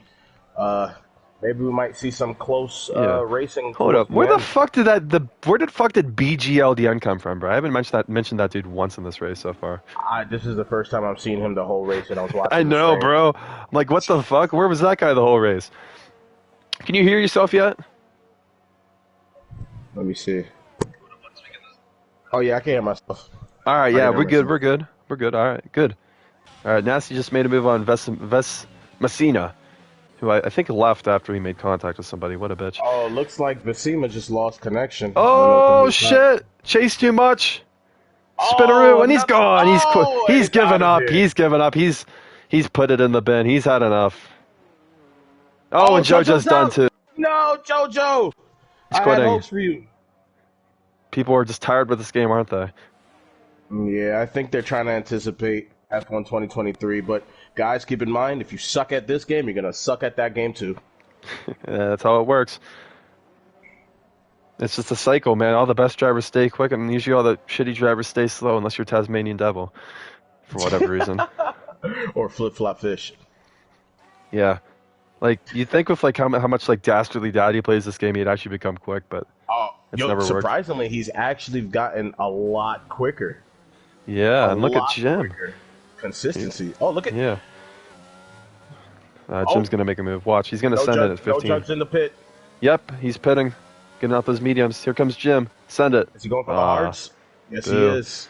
maybe we might see some close racing. Hold up. Where the fuck did BGLDN come from, bro? I haven't mentioned that dude once in this race so far. This is the first time I've seen him the whole race, and I was watching. I know, bro. Like, what the fuck? Where was that guy the whole race? Can you hear yourself yet? Let me see. Oh yeah, I can hear myself. All right, I yeah, can hear we're good. myself. We're good. We're good. All right, good. All right, Nasty just made a move on Ves Messina, who I think left after he made contact with somebody. What a bitch. Oh, looks like Vasima just lost connection. I don't know if Oh you heard that. shit! Chase too much. Spinaroo, Oh, and he's another. gone. Oh, He's it's given out of up. there. He's given up. He's put it in the bin. He's had enough. Oh, Oh, and JoJo's JoJo's done out. too. No, JoJo. He's I had quitting. hopes for you. People are just tired with this game, aren't they? Yeah, I think they're trying to anticipate F1 2023. But guys, keep in mind, if you suck at this game, you're gonna suck at that game too. Yeah, that's how it works. It's just a cycle, man. All the best drivers stay quick, and usually all the shitty drivers stay slow, unless you're Tasmanian Devil, for whatever reason. Or flip flop fish. Yeah, like you'd think with like how much like dastardly daddy plays this game, he'd actually become quick, but Oh, it's yo, never worked. surprisingly, he's actually gotten a lot quicker. A Yeah, and look at lot Jim. quicker. Consistency. Oh, look at. Yeah, Oh, Jim's gonna make a move. Watch, he's gonna no send it judge, at no 15. jugs in the pit. Yep, he's pitting, getting out those mediums. Here comes Jim. Send it. Is he going for the hards? Yes, he Boo. is.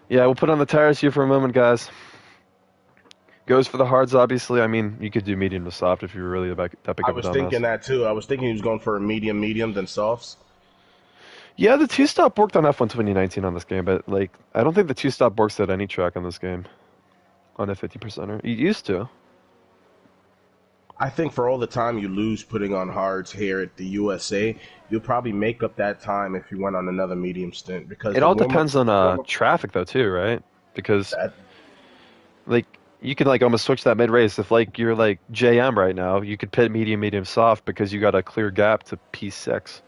Yeah, we'll put on the tires here for a moment, guys. Goes for the hards, obviously. I mean, you could do medium to soft if you were really that big I of a was dumbass. thinking that too. I was thinking he was going for a medium than softs. Yeah, the two-stop worked on F1 2019 on this game, but like I don't think the two-stop works at any track on this game on a 50%er. It used to. I think for all the time you lose putting on hards here at the USA, you'll probably make up that time if you went on another medium stint because It the all warm depends on up traffic though too, right? Because that like you can like almost switch that mid-race if like you're like JM right now, you could pit medium soft because you got a clear gap to P6.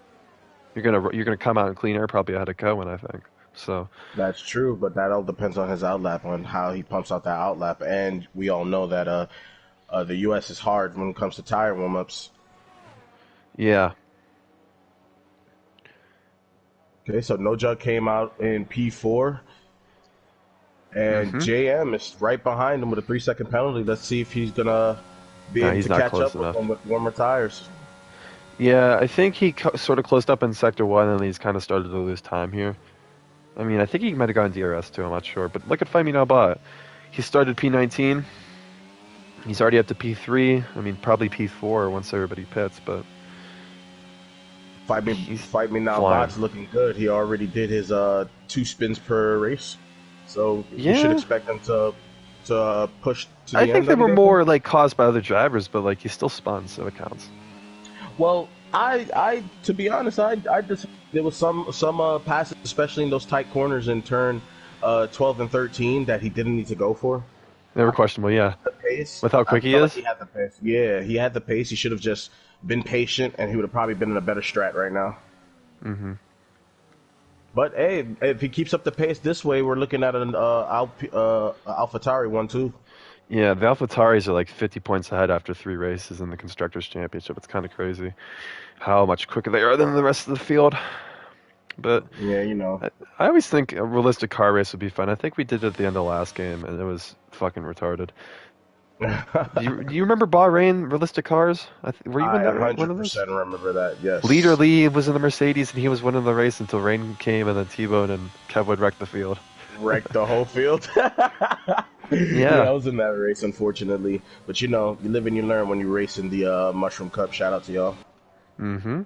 You're gonna come out in clean air probably ahead of Cohen, I think. So that's true, but that all depends on his outlap, on how he pumps out that outlap, and we all know that the US is hard when it comes to tire warm ups. yeah, Okay, so No Jug came out in P4, and JM is right behind him with a 3-second penalty. Let's see if he's gonna be no, able he's to not catch close up with enough. him with warmer tires. Yeah, I think he sort of closed up in sector 1 and he's kind of started to lose time here. I mean, I think he might have gone DRS too, I'm not sure. But look at Find Me Now Bot. He started P19. He's already up to P3. I mean, probably P4 once everybody pits, but Fight me now. flying. Bot's looking good. He already did his 2 spins per race, so you should Yeah. expect him to push to the I end. think they I'm were guessing. more like caused by other drivers, but like he still spun, so it counts. Well, I to be honest, I just there was some passes, especially in those tight corners in turn 12 and 13, that he didn't need to go for. They were questionable, yeah. The pace. With how quick I he felt is? like he had the pace. Yeah, he had the pace. He should have just been patient, and he would have probably been in a better strat right now. Mm-hmm. But hey, if he keeps up the pace this way, we're looking at an AlphaTauri 1-2. Yeah, the AlphaTauris are like 50 points ahead after 3 races in the Constructors' Championship. It's kind of crazy how much quicker they are than the rest of the field. But Yeah, you know. I always think a realistic car race would be fun. I think we did it at the end of last game, and it was fucking retarded. Do you remember Bahrain realistic cars? Were you in that one of those? 100% remember that. Yes. Leader Lee was in the Mercedes, and he was winning the race until rain came, and then T-Bone and Kevwood wrecked the field. Wrecked the whole field. Yeah. I was in that race, unfortunately. But you know, you live and you learn when you race in the Mushroom Cup. Shout out to y'all. Mm-hmm.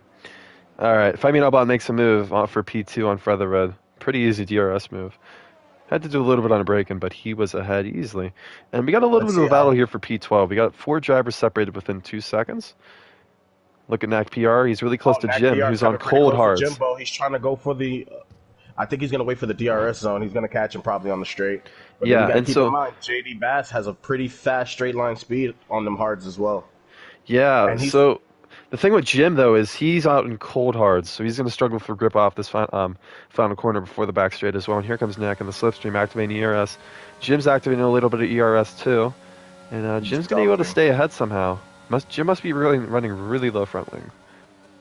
All right, Fabian Albon makes a move for P2 on Feather Red. Pretty easy DRS move. Had to do a little bit on a braking, but he was ahead easily. And we got a little bit of a battle here for P12. We got 4 drivers separated within 2 seconds. Look at Knack PR. He's really close to Jim, who's on cold hards. Jimbo, he's trying to go for the. I think he's going to wait for the DRS zone. He's going to catch him probably on the straight. But yeah, you gotta and keep in mind, JD Bass has a pretty fast straight line speed on them hards as well. Yeah, so the thing with Jim, though, is he's out in cold hards, so he's going to struggle for grip off this final corner before the back straight as well. And here comes Knack in the slipstream, activating ERS. Jim's activating a little bit of ERS, too. And Jim's going to be able to stay ahead somehow. Jim must be running really low front wing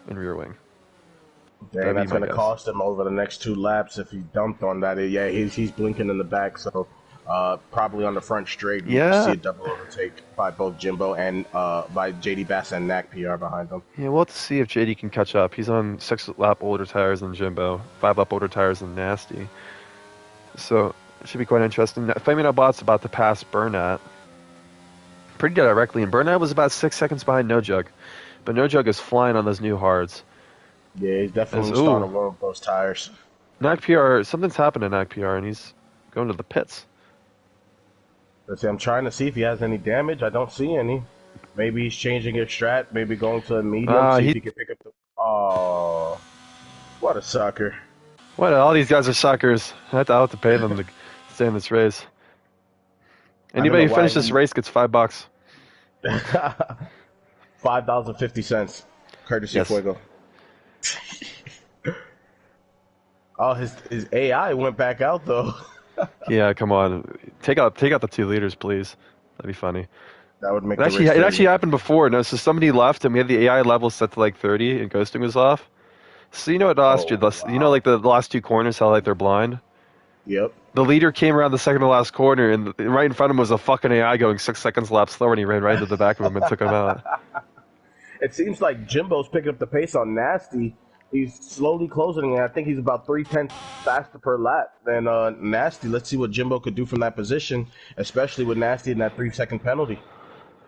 and rear wing. Dang, that's going to cost him over the next 2 laps if he dumped on that. Yeah, he's blinking in the back, so probably on the front straight. Yeah. See a double overtake by both Jimbo and by JD Bass and Knack PR behind him. Yeah, we'll have to see if JD can catch up. He's on 6 lap older tires than Jimbo, 5 lap older tires than Nasty. So it should be quite interesting. Flaming Out Bot's about to pass Burnat pretty directly, and Burnat was about 6 seconds behind No Jug. But No Jug is flying on those new hards. Yeah, he's As definitely ooh, starting to roll those tires. Nag PR, something's happened to Nag PR, and he's going to the pits. Let's see, I'm trying to see if he has any damage. I don't see any. Maybe he's changing his strat. Maybe going to a medium. See if he can pick up the. Oh, what a sucker! What? All these guys are suckers. I'll have to pay them to stay in this race. Anybody who finishes this race gets $5. $5.50, courtesy Fuego. Oh, his AI went back out though. Yeah, come on, take out the 2 liters, please. That'd be funny. That would make it actually happened before. No, so somebody left and we had the AI level set to like 30 and ghosting was off. So you know what last year, wow. You know, like the last 2 corners, how like they're blind. Yep. The leader came around the second to last corner, and right in front of him was a fucking AI going 6 seconds lap slower, and he ran right into the back of him and took him out. It seems like Jimbo's picking up the pace on Nasty. He's slowly closing, and I think he's about 3/10 faster per lap than Nasty. Let's see what Jimbo could do from that position, especially with Nasty in that 3-second penalty.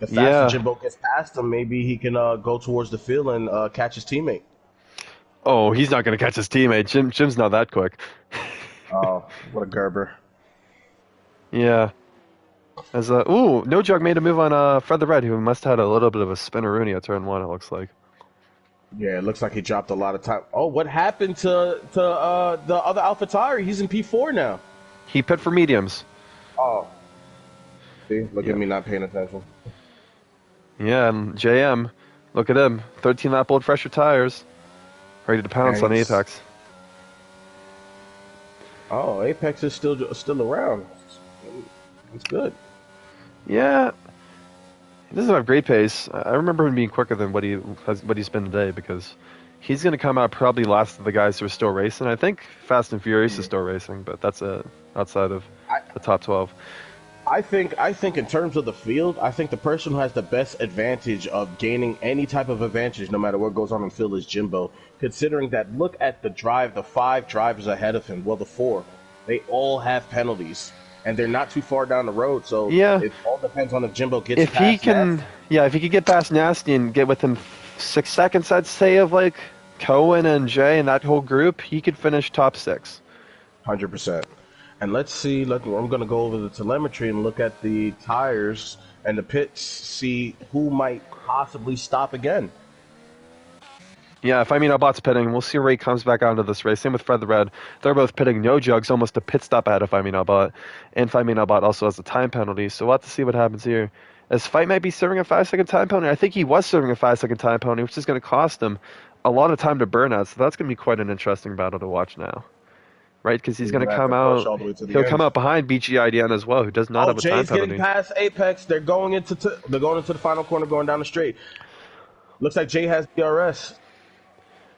If faster Jimbo gets past him, maybe he can go towards the field and catch his teammate. Oh, he's not going to catch his teammate. Jim's not that quick. Oh, what a Gerber. Yeah. No Jug made a move on Fred the Red, who must have had a little bit of a spinneroonie at turn 1, it looks like. Yeah, it looks like he dropped a lot of time. Oh, what happened to the other AlphaTauri? He's in P4 now. He pit for mediums. Oh. See, look at me not paying attention. Yeah, and JM, look at him. 13 lap old fresher tires. Ready to pounce on Apex. Oh, Apex is still around. It's good. Yeah. He doesn't have great pace. I remember him being quicker than what he's been today, because he's going to come out probably last of the guys who are still racing. I think Fast and Furious is still racing, but that's outside of the top 12. I think in terms of the field, I think the person who has the best advantage of gaining any type of advantage, no matter what goes on in the field, is Jimbo. Considering that, look at the 5 drivers ahead of him. Well, the 4, they all have penalties, and they're not too far down the road. So it all depends on if Jimbo gets past Nasty. Yeah, if he could get past Nasty and get within 6 seconds, I'd say, of like Cohen and Jay and that whole group, he could finish top 6. 100%. And let's see, I'm going to go over the telemetry and look at the tires and the pits, see who might possibly stop again. Yeah, if Bot's pitting, we'll see Ray comes back onto this race. Same with Fred the Red. They're both pitting. No Jug's almost a pit stop ahead of Bot. And Bot also has a time penalty, so we'll have to see what happens here. As Fight might be serving a 5-second time penalty. I think he was serving a 5-second time penalty, which is going to cost him a lot of time to burn out, so that's going to be quite an interesting battle to watch now. Right, because he's going to come out. He'll come out behind BGIDN as well, who does not have a time penalty. Jay's getting past Apex. They're going into the final corner, going down the straight. Looks like Jay has DRS,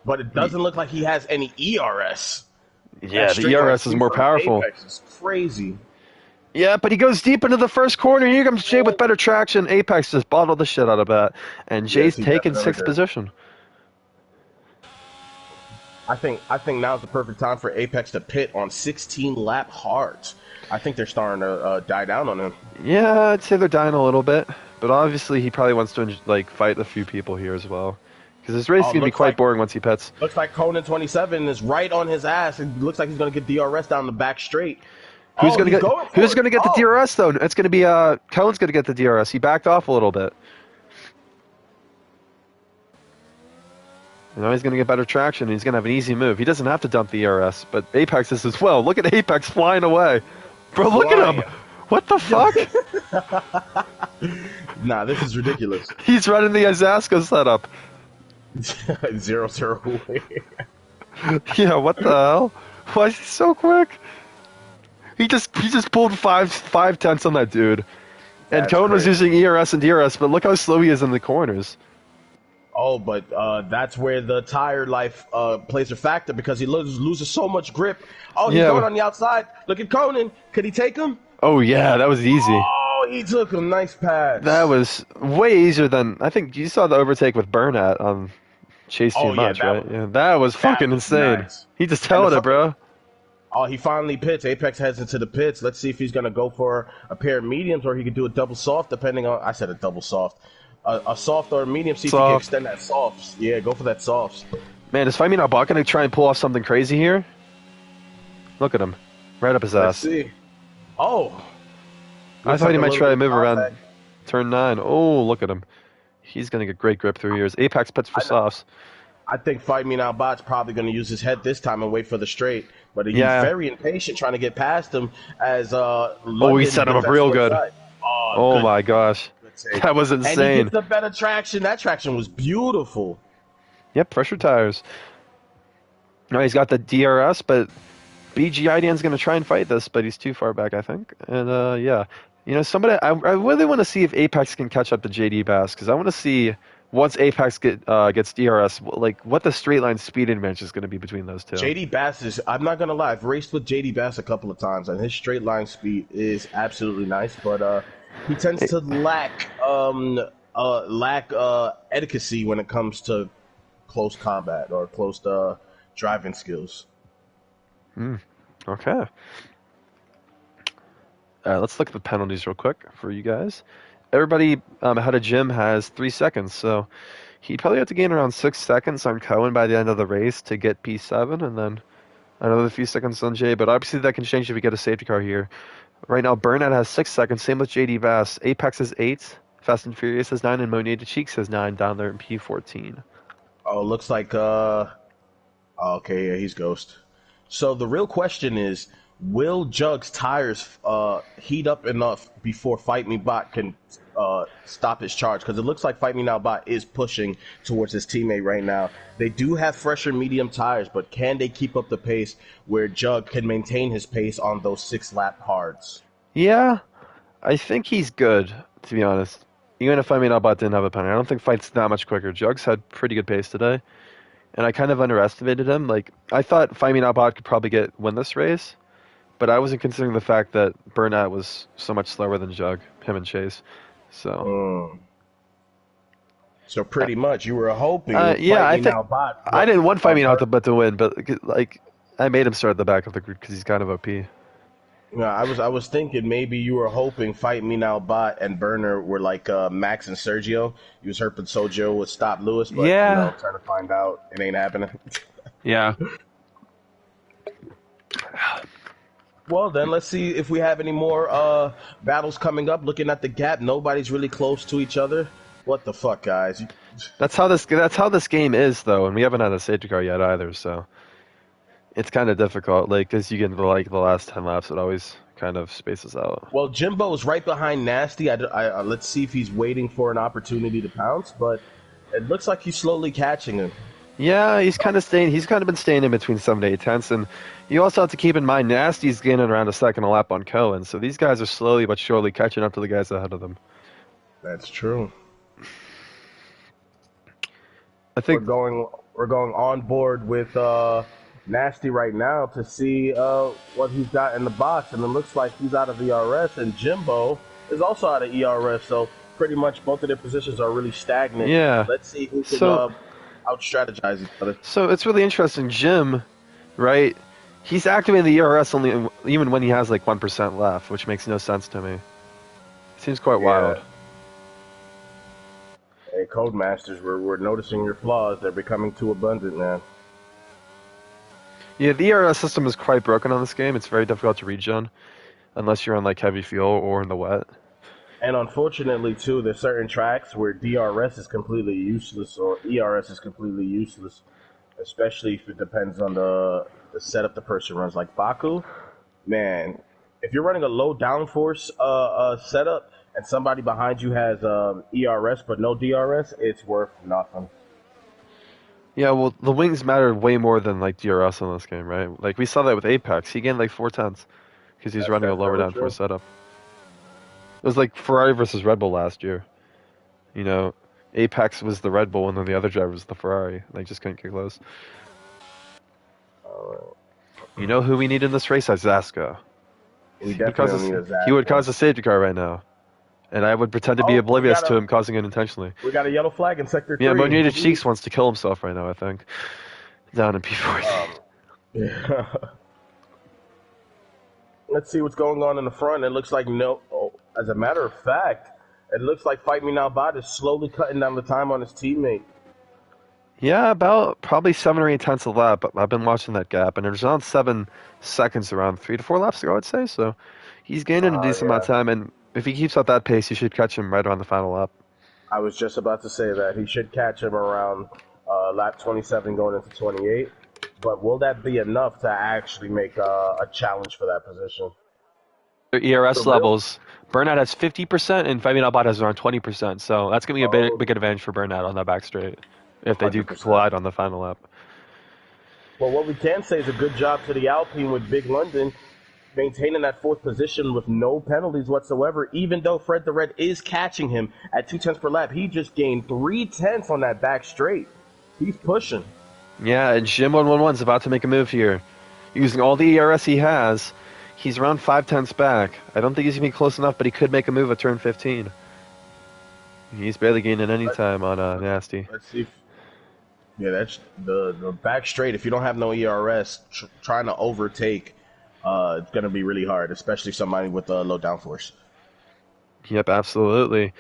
but it doesn't look like he has any ERS. Yeah, the ERS is more powerful. Apex is crazy. Yeah, but he goes deep into the first corner. Here comes Jay with better traction. Apex just bottled the shit out of that, and Jay's taking 6th position. I think now's the perfect time for Apex to pit on 16-lap hards. I think they're starting to die down on him. Yeah, I'd say they're dying a little bit, but obviously he probably wants to fight a few people here as well, because this race is going to be quite boring once he pits. Looks like Conan 27 is right on his ass. It looks like he's going to get DRS down the back straight. Who's going to get the DRS though? It's going to be Cohen's going to get the DRS. He backed off a little bit. Now he's going to get better traction, and he's going to have an easy move. He doesn't have to dump the ERS, but Apex is as well. Look at Apex flying away. Bro, look at him. What the fuck? Nah, this is ridiculous. He's running the Izaska setup. 0-0. Yeah, what the hell? Why is he so quick? He just pulled 5 tenths on that dude. And Cohen was using ERS and DRS, but look how slow he is in the corners. Oh, but that's where the tire life plays a factor, because he loses so much grip. Oh, he's going on the outside. Look at Conan. Could he take him? Oh, yeah, that was easy. Oh, he took him. Nice pass. That was way easier than... I think you saw the overtake with Burnat on Chase Too Much, right? Yeah, that was fucking insane. Nice. He just held it, bro. Oh, he finally pits. Apex heads into the pits. Let's see if he's going to go for a pair of mediums or he could do a double soft, depending on. I said a double soft. A soft or a medium. See if he can Soft. extend that softs. Yeah, go for that softs. Man, is Fight Me Not Bot going to try and pull off something crazy here? Look at him. Right up his Let's ass. see. Oh. I thought he might try to move around contact. turn 9. Oh, look at him. He's going to get great grip through here. Apex pits for softs. I think Fight Me Now Bot's probably going to use his head this time and wait for the straight. But he's Yeah. very impatient trying to get past him as he set him up real good. Oh, my gosh. That was insane. And he gets the better traction. That traction was beautiful. Yep, pressure tires. No, he's got the DRS, but BGIDN's going to try and fight this, but he's too far back, I think. And, yeah. You know, I really want to see if Apex can catch up to JD Bass, because I want to see, once Apex gets DRS, like, what the straight line speed advantage is going to be between those two. JD Bass is, I'm not going to lie, I've raced with JD Bass a couple of times, and his straight line speed is absolutely nice, but he tends to lack etiquette when it comes to close combat or close driving skills. Okay. Let's look at the penalties real quick for you guys. Everybody ahead of Jim has 3 seconds, so he'd probably have to gain around 6 seconds on Cohen by the end of the race to get P7, and then another few seconds on Jay, but obviously that can change if we get a safety car here. Right now, Burnout has 6 seconds, same with JD Bass. Apex has 8, Fast and Furious has 9, and Monet de Cheeks has 9 down there in P14. Oh, looks like, okay, yeah, he's Ghost. So the real question is, will Jug's tires heat up enough before Fight Me Bot can stop his charge? Because it looks like Fight Me Now Bot is pushing towards his teammate right now. They do have fresher medium tires, but can they keep up the pace where Jug can maintain his pace on those 6-lap hards? Yeah, I think he's good, to be honest. Even if Fight Me Now Bot didn't have a penalty, I don't think Fight's that much quicker. Jug's had pretty good pace today, and I kind of underestimated him. Like, I thought Fight Me Now Bot could probably win this race, but I wasn't considering the fact that Burnout was so much slower than Jug, him and Chase. So pretty much you were hoping. Yeah, I think Bot, I didn't want Fight Me Now Bot to win, but like I made him start at the back of the group because he's kind of OP. Yeah, I was thinking maybe you were hoping Fight Me Now Bot and Burner were like Max and Sergio. You was hoping Sergio would stop Lewis, but yeah, trying to find out it ain't happening. Yeah. Well, then let's see if we have any more battles coming up. Looking at the gap, nobody's really close to each other. What the fuck, guys? That's how this game is, though, and we haven't had a safety car yet either, so it's kind of difficult. Like, as you get into the last 10 laps, it always kind of spaces out. Well, Jimbo's right behind Nasty. Let's see if he's waiting for an opportunity to pounce, but it looks like he's slowly catching him. Yeah, he's kind of been staying in between 7 to 8 tenths, and you also have to keep in mind Nasty's gaining around a second a lap on Cohen, so these guys are slowly but surely catching up to the guys ahead of them. That's true. I think we're going on board with Nasty right now to see what he's got in the box, and it looks like he's out of ERS, and Jimbo is also out of ERS, so pretty much both of their positions are really stagnant. Yeah. Let's see who can out-strategize each other. So it's really interesting. Jim, right, he's activating the ERS only even when he has like 1% left, which makes no sense to me. Seems quite wild. Hey, Codemasters, we're noticing your flaws. They're becoming too abundant, man. Yeah, the ERS system is quite broken on this game. It's very difficult to regen unless you're on like heavy fuel or in the wet. And unfortunately, too, there's certain tracks where DRS is completely useless or ERS is completely useless, especially if it depends on the setup the person runs. Like Baku, man, if you're running a low downforce setup and somebody behind you has ERS but no DRS, it's worth nothing. Yeah, well, the wings matter way more than like DRS in this game, right? Like we saw that with Apex. He gained like 4 tenths because he's running a lower downforce setup. It was like Ferrari versus Red Bull last year. You know, Apex was the Red Bull and then the other driver was the Ferrari. They just couldn't get close. You know who we need in this race? Zaska. We definitely need Zaska. He would cause a safety car right now. And I would pretend to be oblivious to him causing it intentionally. We got a yellow flag in Sector 3. Yeah, Monet Cheeks wants to kill himself right now, I think. Down in P40. Yeah. Let's see what's going on in the front. It looks like no. Oh, as a matter of fact, it looks like Fight Me Now Bot is slowly cutting down the time on his teammate. Yeah, about probably 7 or 8 tenths of a lap. I've been watching that gap, and there's around 7 seconds, around 3 to 4 laps to go, I'd say. So he's gaining a decent amount of Yeah. time, and if he keeps up that pace, you should catch him right around the final lap. I was just about to say that he should catch him around lap 27 going into 28. But will that be enough to actually make a challenge for that position? Their The ERS real. levels, Burnout has 50%, and Fighting Bot has around 20%. So that's going to be a Oh, big advantage for Burnout on that back straight if they do 100%. collide on the final lap. Well, what we can say is a good job to the Alpine with Big London maintaining that fourth position with no penalties whatsoever, even though Fred the Red is catching him at 2 tenths per lap. He just gained 3 tenths on that back straight. He's pushing. Yeah, and Jim 111's about to make a move here. Using all the ERS he has, he's around 5 tenths back. I don't think he's going to be close enough, but he could make a move at turn 15. He's barely gaining any time on Nasty. Let's see. Yeah, that's the back straight. If you don't have no ERS, trying to overtake, it's gonna be really hard, especially somebody with a low downforce. Yep, absolutely.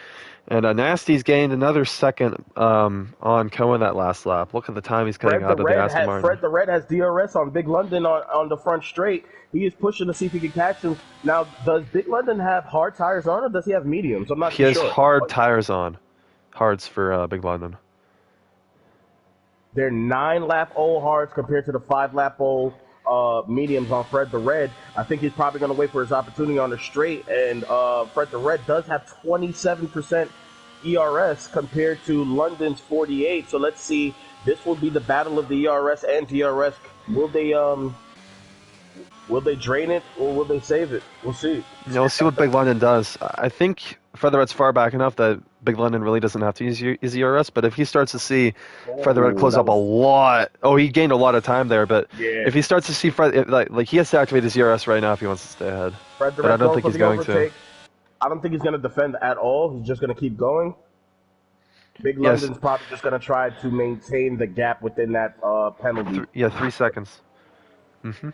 And Nasty's gained another second on Cohen that last lap. Look at the time he's cutting out of the Aston Martin. Fred the Red has DRS on Big London on the front straight. He is pushing to see if he can catch him. Now, does Big London have hard tires on, or does he have mediums? I'm not He too has sure. hard tires on. Hards for Big London. They're 9 lap old hards compared to the 5 lap old mediums on Fred the Red. I think he's probably going to wait for his opportunity on the straight. And Fred the Red does have 27% ERS compared to London's 48. So let's see. This will be the battle of the ERS and DRS. Will they drain it or will they save it? We'll see. We'll see what Big London does. I think Featherhead's far back enough that Big London really doesn't have to use his ERS, but if he starts to see Featherhead close up a lot, he gained a lot of time there, but Yeah. if he starts to see like he has to activate his ERS right now if he wants to stay ahead. Fred the But I Red don't going think for he's the going overtake. to. I don't think he's going to defend at all. He's just going to keep going. Big Yes. London's probably just going to try to maintain the gap within that penalty. 3 seconds. Mm-hmm.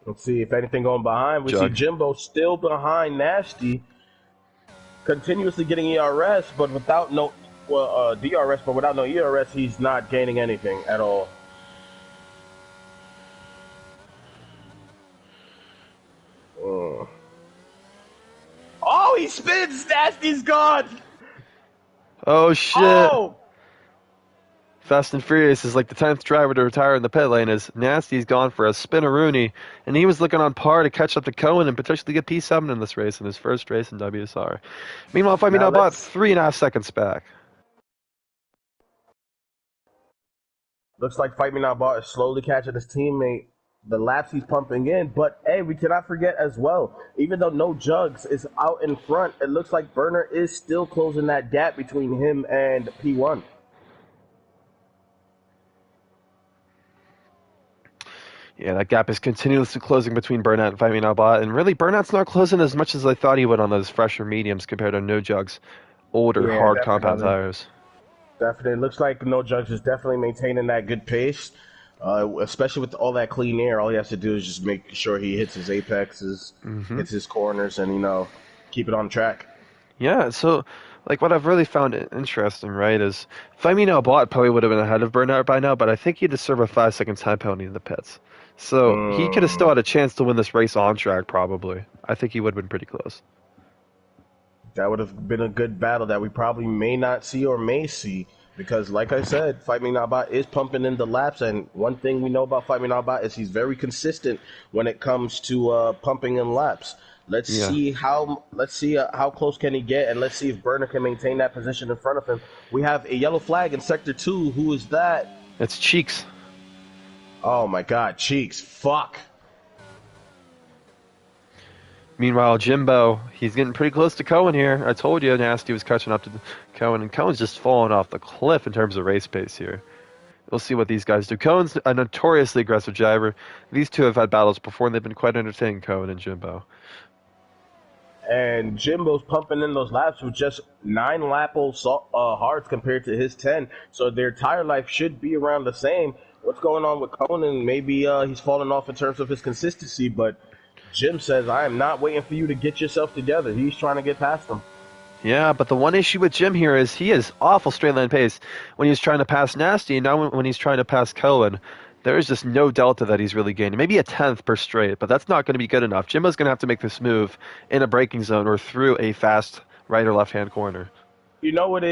Let's see if anything going behind. We see Jimbo still behind Nasty, continuously getting ERS, but without no DRS, but without no ERS, he's not gaining anything at all. Oh, he spins! Nasty's gone! Oh, shit. Oh! Fast and Furious is like the 10th driver to retire in the pit lane as Nasty's gone for a spinaroonie, and he was looking on par to catch up to Cohen and potentially get P7 in this race in his first race in WSR. Meanwhile, Fight Me Now Bot 3.5 seconds back. Looks like Fight Me Now Bot is slowly catching his teammate. The laps he's pumping in, but hey, we cannot forget as well, even though No Jugs is out in front, it looks like Burner is still closing that gap between him and P1. Yeah, that gap is continuously closing between Burnout and Fight Me Now Bot, and really Burnout's not closing as much as I thought he would on those fresher mediums compared to No Jugs' older, hard compound tires. Definitely. Looks like No Jugs is definitely maintaining that good pace, especially with all that clean air. All he has to do is just make sure he hits his apexes, hits his corners, and, keep it on track. Yeah, so like what I've really found interesting, right, is Fight Me Now Bot probably would have been ahead of Burnout by now, but I think he'd deserve a 5-second time penalty in the pits. So he could have still had a chance to win this race on track, probably. I think he would have been pretty close. That would have been a good battle that we probably may not see or may see. Because, like I said, Fight Me Now Bot is pumping in the laps, and one thing we know about Fight Me Now Bot is he's very consistent when it comes to pumping in laps. Let's see how close can he get, and let's see if Burner can maintain that position in front of him. We have a yellow flag in Sector 2. Who is that? It's Cheeks. Oh my God, Cheeks! Fuck. Meanwhile, Jimbo, he's getting pretty close to Cohen here. I told you Nasty was catching up to Cohen, and Cohen's just falling off the cliff in terms of race pace here. We'll see what these guys do. Cohen's a notoriously aggressive driver. These two have had battles before, and they've been quite entertaining, Cohen and Jimbo. And Jimbo's pumping in those laps with just 9 lap old hards compared to his 10. So their tire life should be around the same. what's going on with Conan. Maybe he's fallen off in terms of his consistency, but Jim says, I am not waiting for you to get yourself together. He's trying to get past him. Yeah, but the one issue with Jim here is he is awful straight line pace when he's trying to pass Nasty, and now when he's trying to pass Cohen, there is just no delta that he's really gaining. Maybe a tenth per straight, but that's not going to be good enough. Jimbo's going to have to make this move in a braking zone or through a fast right or left hand corner. You know what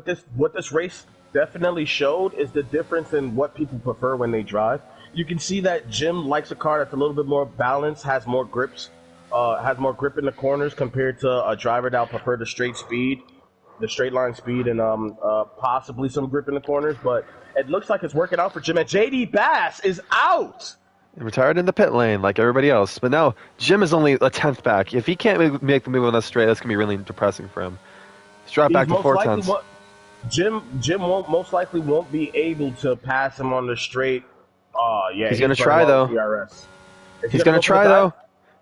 this race definitely showed is the difference in what people prefer when they drive. You can see that Jim likes a car that's a little bit more balanced, has more grips, has more grip in the corners compared to a driver that will prefer the straight line speed, and possibly some grip in the corners. But it looks like it's working out for Jim. And JD Bass is out. Retired in the pit lane like everybody else, but now Jim is only a tenth back. If he can't make the move on that straight, that's going to be really depressing for him. He's dropped back to 4 tenths. Jim most likely won't be able to pass him on the straight. Yeah, he's going to try though. He's going to try though.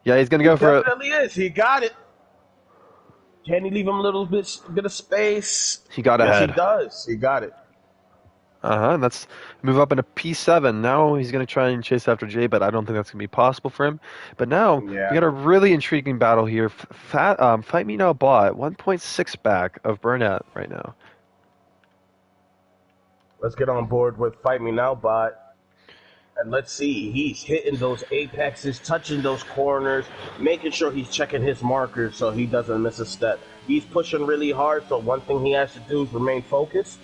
Yeah, he's going to go for it. Definitely is. He got it. Can he leave him a little bit of space? He got ahead. He does. He got it. Let's move up into P7. Now he's going to try and chase after Jay, but I don't think that's going to be possible for him. But now we got a really intriguing battle here. Fight Me Now Bot, 1.6 back of Burnett right now. Let's get on board with Fight Me Now Bot. And let's see, he's hitting those apexes, touching those corners, making sure he's checking his markers so he doesn't miss a step. He's pushing really hard, so one thing he has to do is remain focused.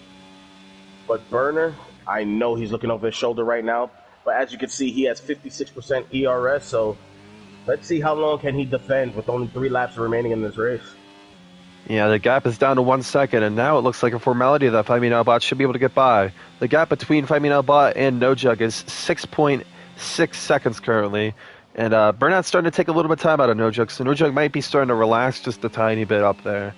But Burner, I know he's looking over his shoulder right now. But as you can see, he has 56% ERS, so let's see how long can he defend with only 3 laps remaining in this race. Yeah, the gap is down to 1 second, and now it looks like a formality that Fight Me Now Bot should be able to get by. The gap between Fight Me Now Bot and No Jug is 6.6 seconds currently, and Burnett's starting to take a little bit of time out of No Jug, so No Jug might be starting to relax just a tiny bit up there.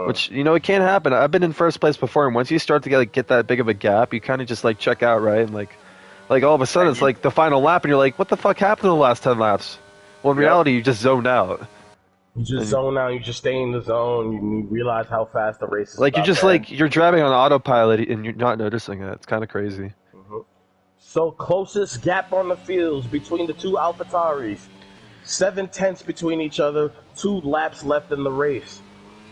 Which, you know, it can't happen. I've been in first place before, and once you start to get that big of a gap, you kind of just, check out, right? And, like all of a sudden, it's like the final lap, and you're like, what the fuck happened in the last 10 laps? Well, in reality, you just zoned out. You just zone out, you just stay in the zone, you realize how fast the race is. You're just you're driving on autopilot and you're not noticing it. It's kind of crazy. So closest gap on the fields between the two AlphaTauris. 7 tenths between each other, 2 laps left in the race.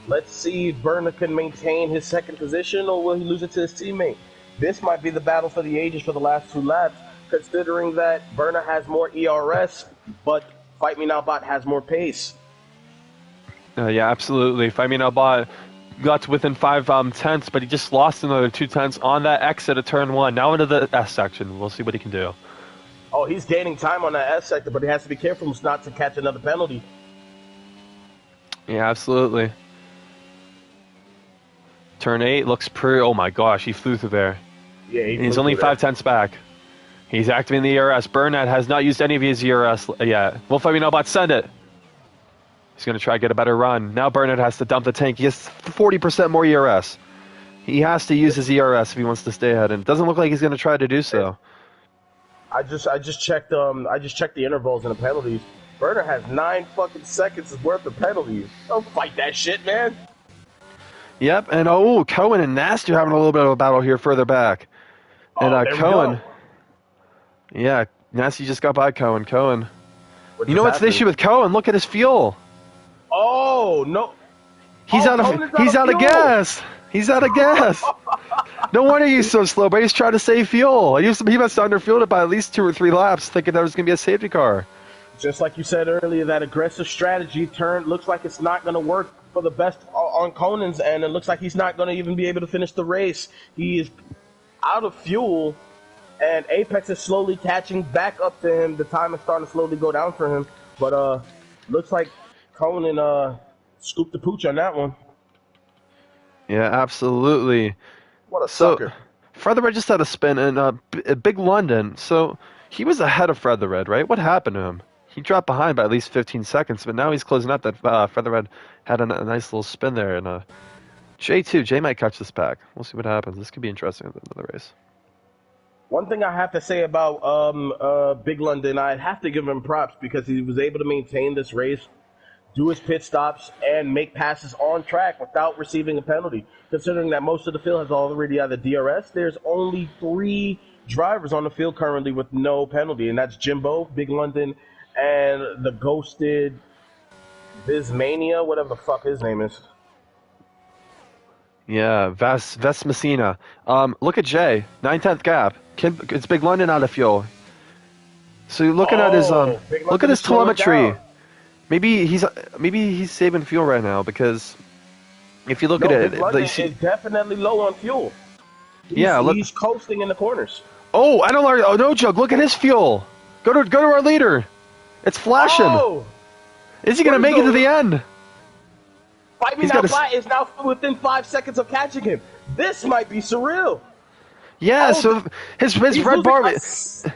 Let's see if Burner can maintain his second position or will he lose it to his teammate. This might be the battle for the ages for the last 2 laps, considering that Burner has more ERS, but Fight Me Now Bot has more pace. Yeah, absolutely. Fight Me Now Bot got to within 5 tenths, but he just lost another 2 tenths on that exit of turn 1. Now into the S section. We'll see what he can do. Oh, he's gaining time on that S sector, but he has to be careful not to catch another penalty. Yeah, absolutely. Turn 8 looks pretty... Oh my gosh, he flew through there. Yeah, he's only 5 tenths back. He's activating the ERS. Burnett has not used any of his ERS yet. Will Fight Me Now Bot send it? He's going to try to get a better run. Now Burnett has to dump the tank. He has 40% more ERS. He has to use his ERS if he wants to stay ahead, and it doesn't look like he's going to try to do so. I just checked the intervals and the penalties. Burnett has 9 fucking seconds worth of penalties. Don't fight that shit, man. Yep, and Cohen and Nasty are having a little bit of a battle here further back. And Cohen, yeah, Nasty just got by Cohen. You know what's the issue with Cohen? Look at his fuel. Oh no, he's out of gas. He's out of gas. No wonder he's so slow, but he's trying to save fuel. He must have underfueled it by at least 2 or 3 laps, thinking that was going to be a safety car. Just like you said earlier, that aggressive strategy looks like it's not going to work for the best on Conan's end. It looks like he's not going to even be able to finish the race. He is out of fuel, and Apex is slowly catching back up to him. The time is starting to slowly go down for him, but looks like Conan scooped the pooch on that one. Yeah, absolutely. What a sucker. Fred the Red just had a spin in Big London, so he was ahead of Fred the Red, right? What happened to him? He dropped behind by at least 15 seconds, but now he's closing up. That Fred the Red had a nice little spin there, and Jay might catch this pack. We'll see what happens. This could be interesting at the end of the race. One thing I have to say about Big London, I'd have to give him props because he was able to maintain this race, do his pit stops, and make passes on track without receiving a penalty. Considering that most of the field has already either DRS, there's only 3 drivers on the field currently with no penalty, and that's Jimbo, Big London, and the ghosted Bizmania, whatever the fuck his name is. Yeah, Ves Messina. Look at Jay, 9/10 gap. It's Big London out of fuel. So you're looking at his Big look at London is his slowing telemetry. down. Maybe he's saving fuel right now because if you look at No, Big it, London you see, is definitely low on fuel. yeah, look. He's coasting in the corners. Oh, I don't know. Oh, no, Jug. Look at his fuel. Go to our leader. It's flashing. Oh, Is he gonna make it to the end? Fight Me He's Now got a Bot is now within 5 seconds of catching him. This might be surreal. Yeah. Oh, So his He's red bar. losing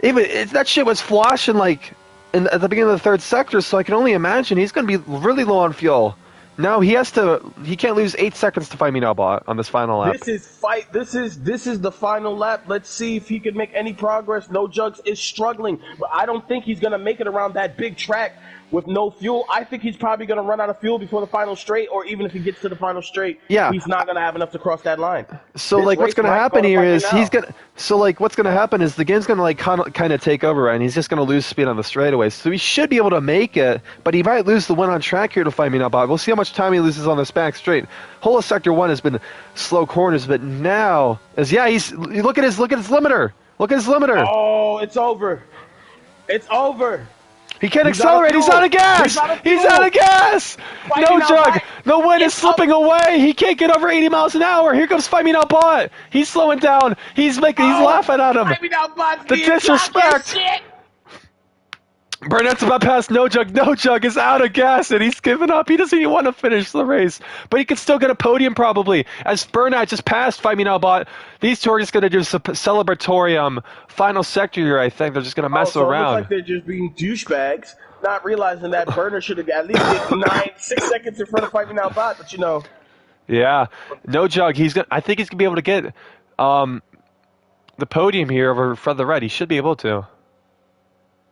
Even that shit was flashing like at the beginning of the third sector. So I can only imagine he's gonna be really low on fuel. Now he can't lose 8 seconds to find me now bot on this final lap. This is the final lap. Let's see if he can make any progress. No Jugs is struggling, but I don't think he's gonna make it around that big track with no fuel. I think he's probably gonna run out of fuel before the final straight, or even if he gets to the final straight, Yeah. he's not gonna have enough to cross that line. So This like what's race gonna might happen go to here Fight Me is Now. what's gonna happen is the game's gonna like kind of take over, right? And he's just gonna lose speed on the straightaway. So he should be able to make it, but he might lose the win on track here to find me now bot. We'll see how much time he loses on this back straight. Whole of sector 1 has been slow corners, but now he's look at his limiter. Look at his limiter. Oh, it's over. It's over. He can't He's out of accelerate. He's fuel. out of gas. He's out of He's fuel. out of gas. Fight No Me Now Jug. Bot. The wind is It's slipping away. He can't get over 80 miles an hour. Here comes Fight Me Now Bot. He's slowing down. He's laughing at him. Fight Me Now Bot's The being disrespect. drunk as shit. Burnett's about past No Jug. No Jug is out of gas and he's given up. He doesn't even want to finish the race. But he could still get a podium probably. As Burnett just passed Fight Me Now Bot, these two are just going to do some celebratory final sector here, I think. They're just going to mess So it around. looks like they're just being douchebags, not realizing that Burner should have at least get 6 seconds in front of Fight Me Now Bot, but you know. Yeah. No Jug. I think he's going to be able to get the podium here over Fred the Red. He should be able to.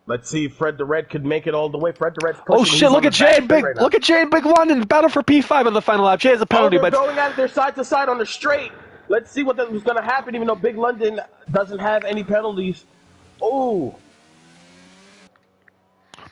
Let's see if Fred the Red could make it all the way. Fred the Red's pushing. Oh shit! Look at Jay and Big. Look at Jay and Big London battle for P5 on the final lap. Jay has a penalty, they're but going at it. They're side to side on the straight. Let's see what was going to happen. Even though Big London doesn't have any penalties. Oh,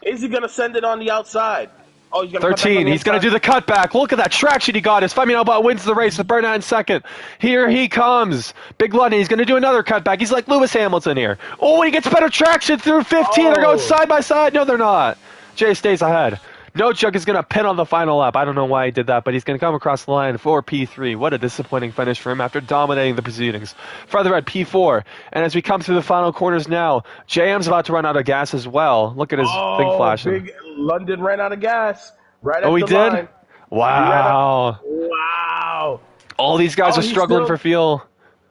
is he going to send it on the outside? Oh, he's going to 13. He's going to do the cutback. Look at that traction he got. His Fight Me Now Bot wins the race with Burnett in second. Here he comes. Big London. He's going to do another cutback. He's like Lewis Hamilton here. Oh, he gets better traction through 15. They're going side by side. No, they're not. Jay stays ahead. No Jug is going to pin on the final lap. I don't know why he did that, but he's going to come across the line for P3. What a disappointing finish for him after dominating the proceedings. Further at P4. And as we come through the final corners now, JM's about to run out of gas as well. Look at his thing flashing. Big London ran out of gas. Right at he the did? line. Wow. Wow. All these guys are struggling for fuel.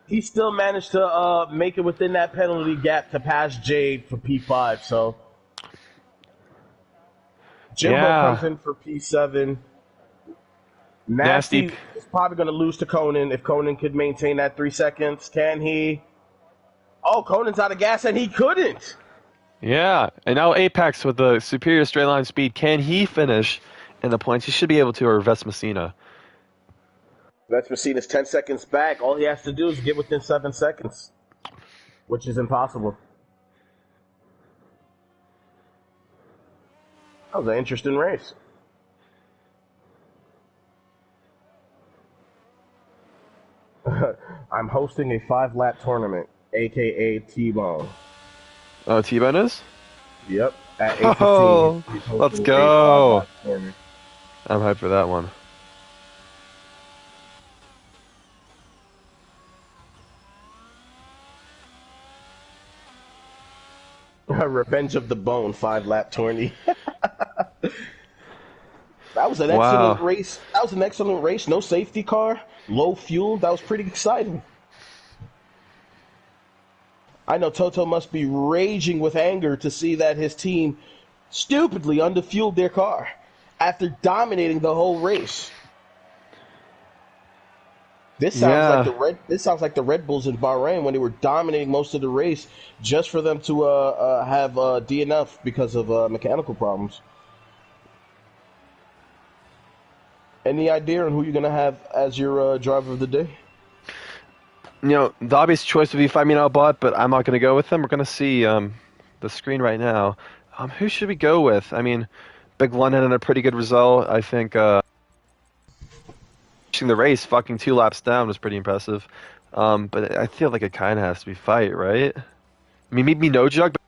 He still managed to make it within that penalty gap to pass Jade for P5, so Jimbo comes in for P7. Nasty is probably going to lose to Conan if Conan could maintain that 3 seconds. Can he? Oh, Conan's out of gas, and he couldn't. Yeah, and now Apex with the superior straight line speed. Can he finish in the points? He should be able to, or Ves Messina. Ves Messina's 10 seconds back. All he has to do is get within 7 seconds, which is impossible. That was an interesting race. I'm hosting a 5-lap tournament, a.k.a. T-Bone. Oh, T-Bone is? Yep. At 8:15. Oh, let's go. I'm hyped for that one. Revenge of the Bone 5-lap tourney. That was an excellent race. That was an excellent race. No safety car, low fuel. That was pretty exciting. I know Toto must be raging with anger to see that his team stupidly underfueled their car after dominating the whole race. This sounds like the Red Bulls in Bahrain when they were dominating most of the race just for them to have DNF because of mechanical problems. Any idea on who you're gonna have as your driver of the day? The obvious choice would be Fight Me Now Bot, but I'm not going to go with them. We're going to see the screen right now. Who should we go with? I mean, Big London had a pretty good result. I think finishing the race, fucking 2 laps down was pretty impressive. But I feel like it kind of has to be Fight, right? I mean, maybe No Jug, but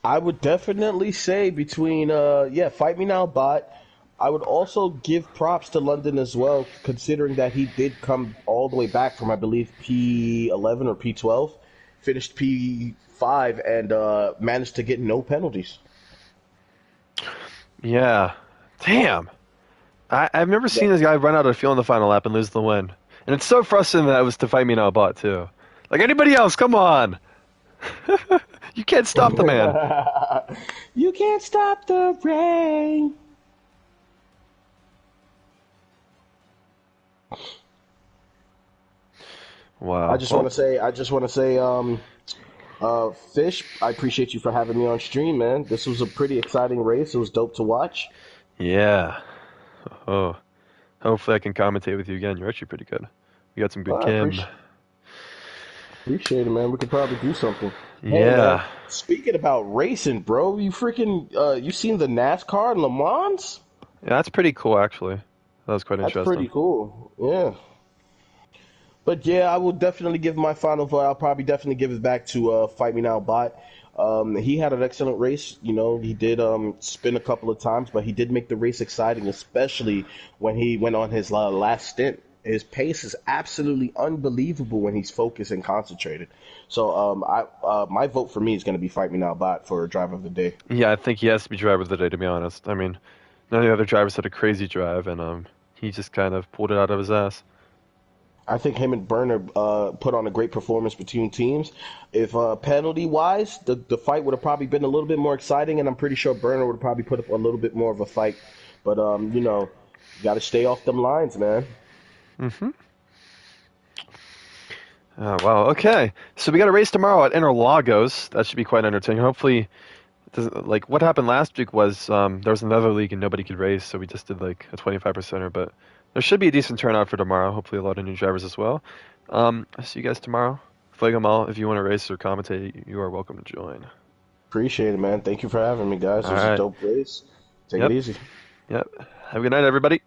I would definitely say between Fight Me Now Bot. I would also give props to London as well, considering that he did come all the way back from I believe P11 or P12, finished P5 and managed to get no penalties. yeah. Damn. I've never Yeah. seen this guy run out of fuel in the final lap and lose the win. And it's so frustrating that it was to Fight Me Now Bot, too. Like anybody else, come on! You can't stop the man. You can't stop the rain. Wow. I just want to say, Fish, I appreciate you for having me on stream, man. This was a pretty exciting race. It was dope to watch. Yeah. Oh. Hopefully I can commentate with you again. You're actually pretty good. You got some good I Kim. appreciate it, man. We could probably do something. Hey, man. Yeah. Speaking about racing, bro, you freaking you seen the NASCAR and Le Mans? Yeah, that's pretty cool, actually. That was quite That's interesting. pretty cool. Yeah. But yeah, I will definitely give my final vote. I'll probably definitely give it back to Fight Me Now Bot. He had an excellent race. You know, he did spin a couple of times, but he did make the race exciting, especially when he went on his last stint. His pace is absolutely unbelievable when he's focused and concentrated. So my vote for me is going to be Fight Me Now Bot for driver of the day. Yeah, I think he has to be driver of the day, to be honest. I mean, none of the other drivers had a crazy drive, and he just kind of pulled it out of his ass. I think him and Burner put on a great performance between teams. If penalty wise, the fight would have probably been a little bit more exciting, and I'm pretty sure Burner would have probably put up a little bit more of a fight. But you got to stay off them lines, man. Mm-hmm. Oh, wow. Okay. So we got a race tomorrow at Interlagos. That should be quite entertaining. Hopefully, like what happened last week was there was another league and nobody could race, so we just did like a 25%er. But there should be a decent turnout for tomorrow. Hopefully, a lot of new drivers as well. I'll see you guys tomorrow. Flegamal, if you want to race or commentate, you are welcome to join. Appreciate it, man. Thank you for having me, guys. It All was a right. dope race. Take it Yep. easy. Yep. Have a good night, everybody.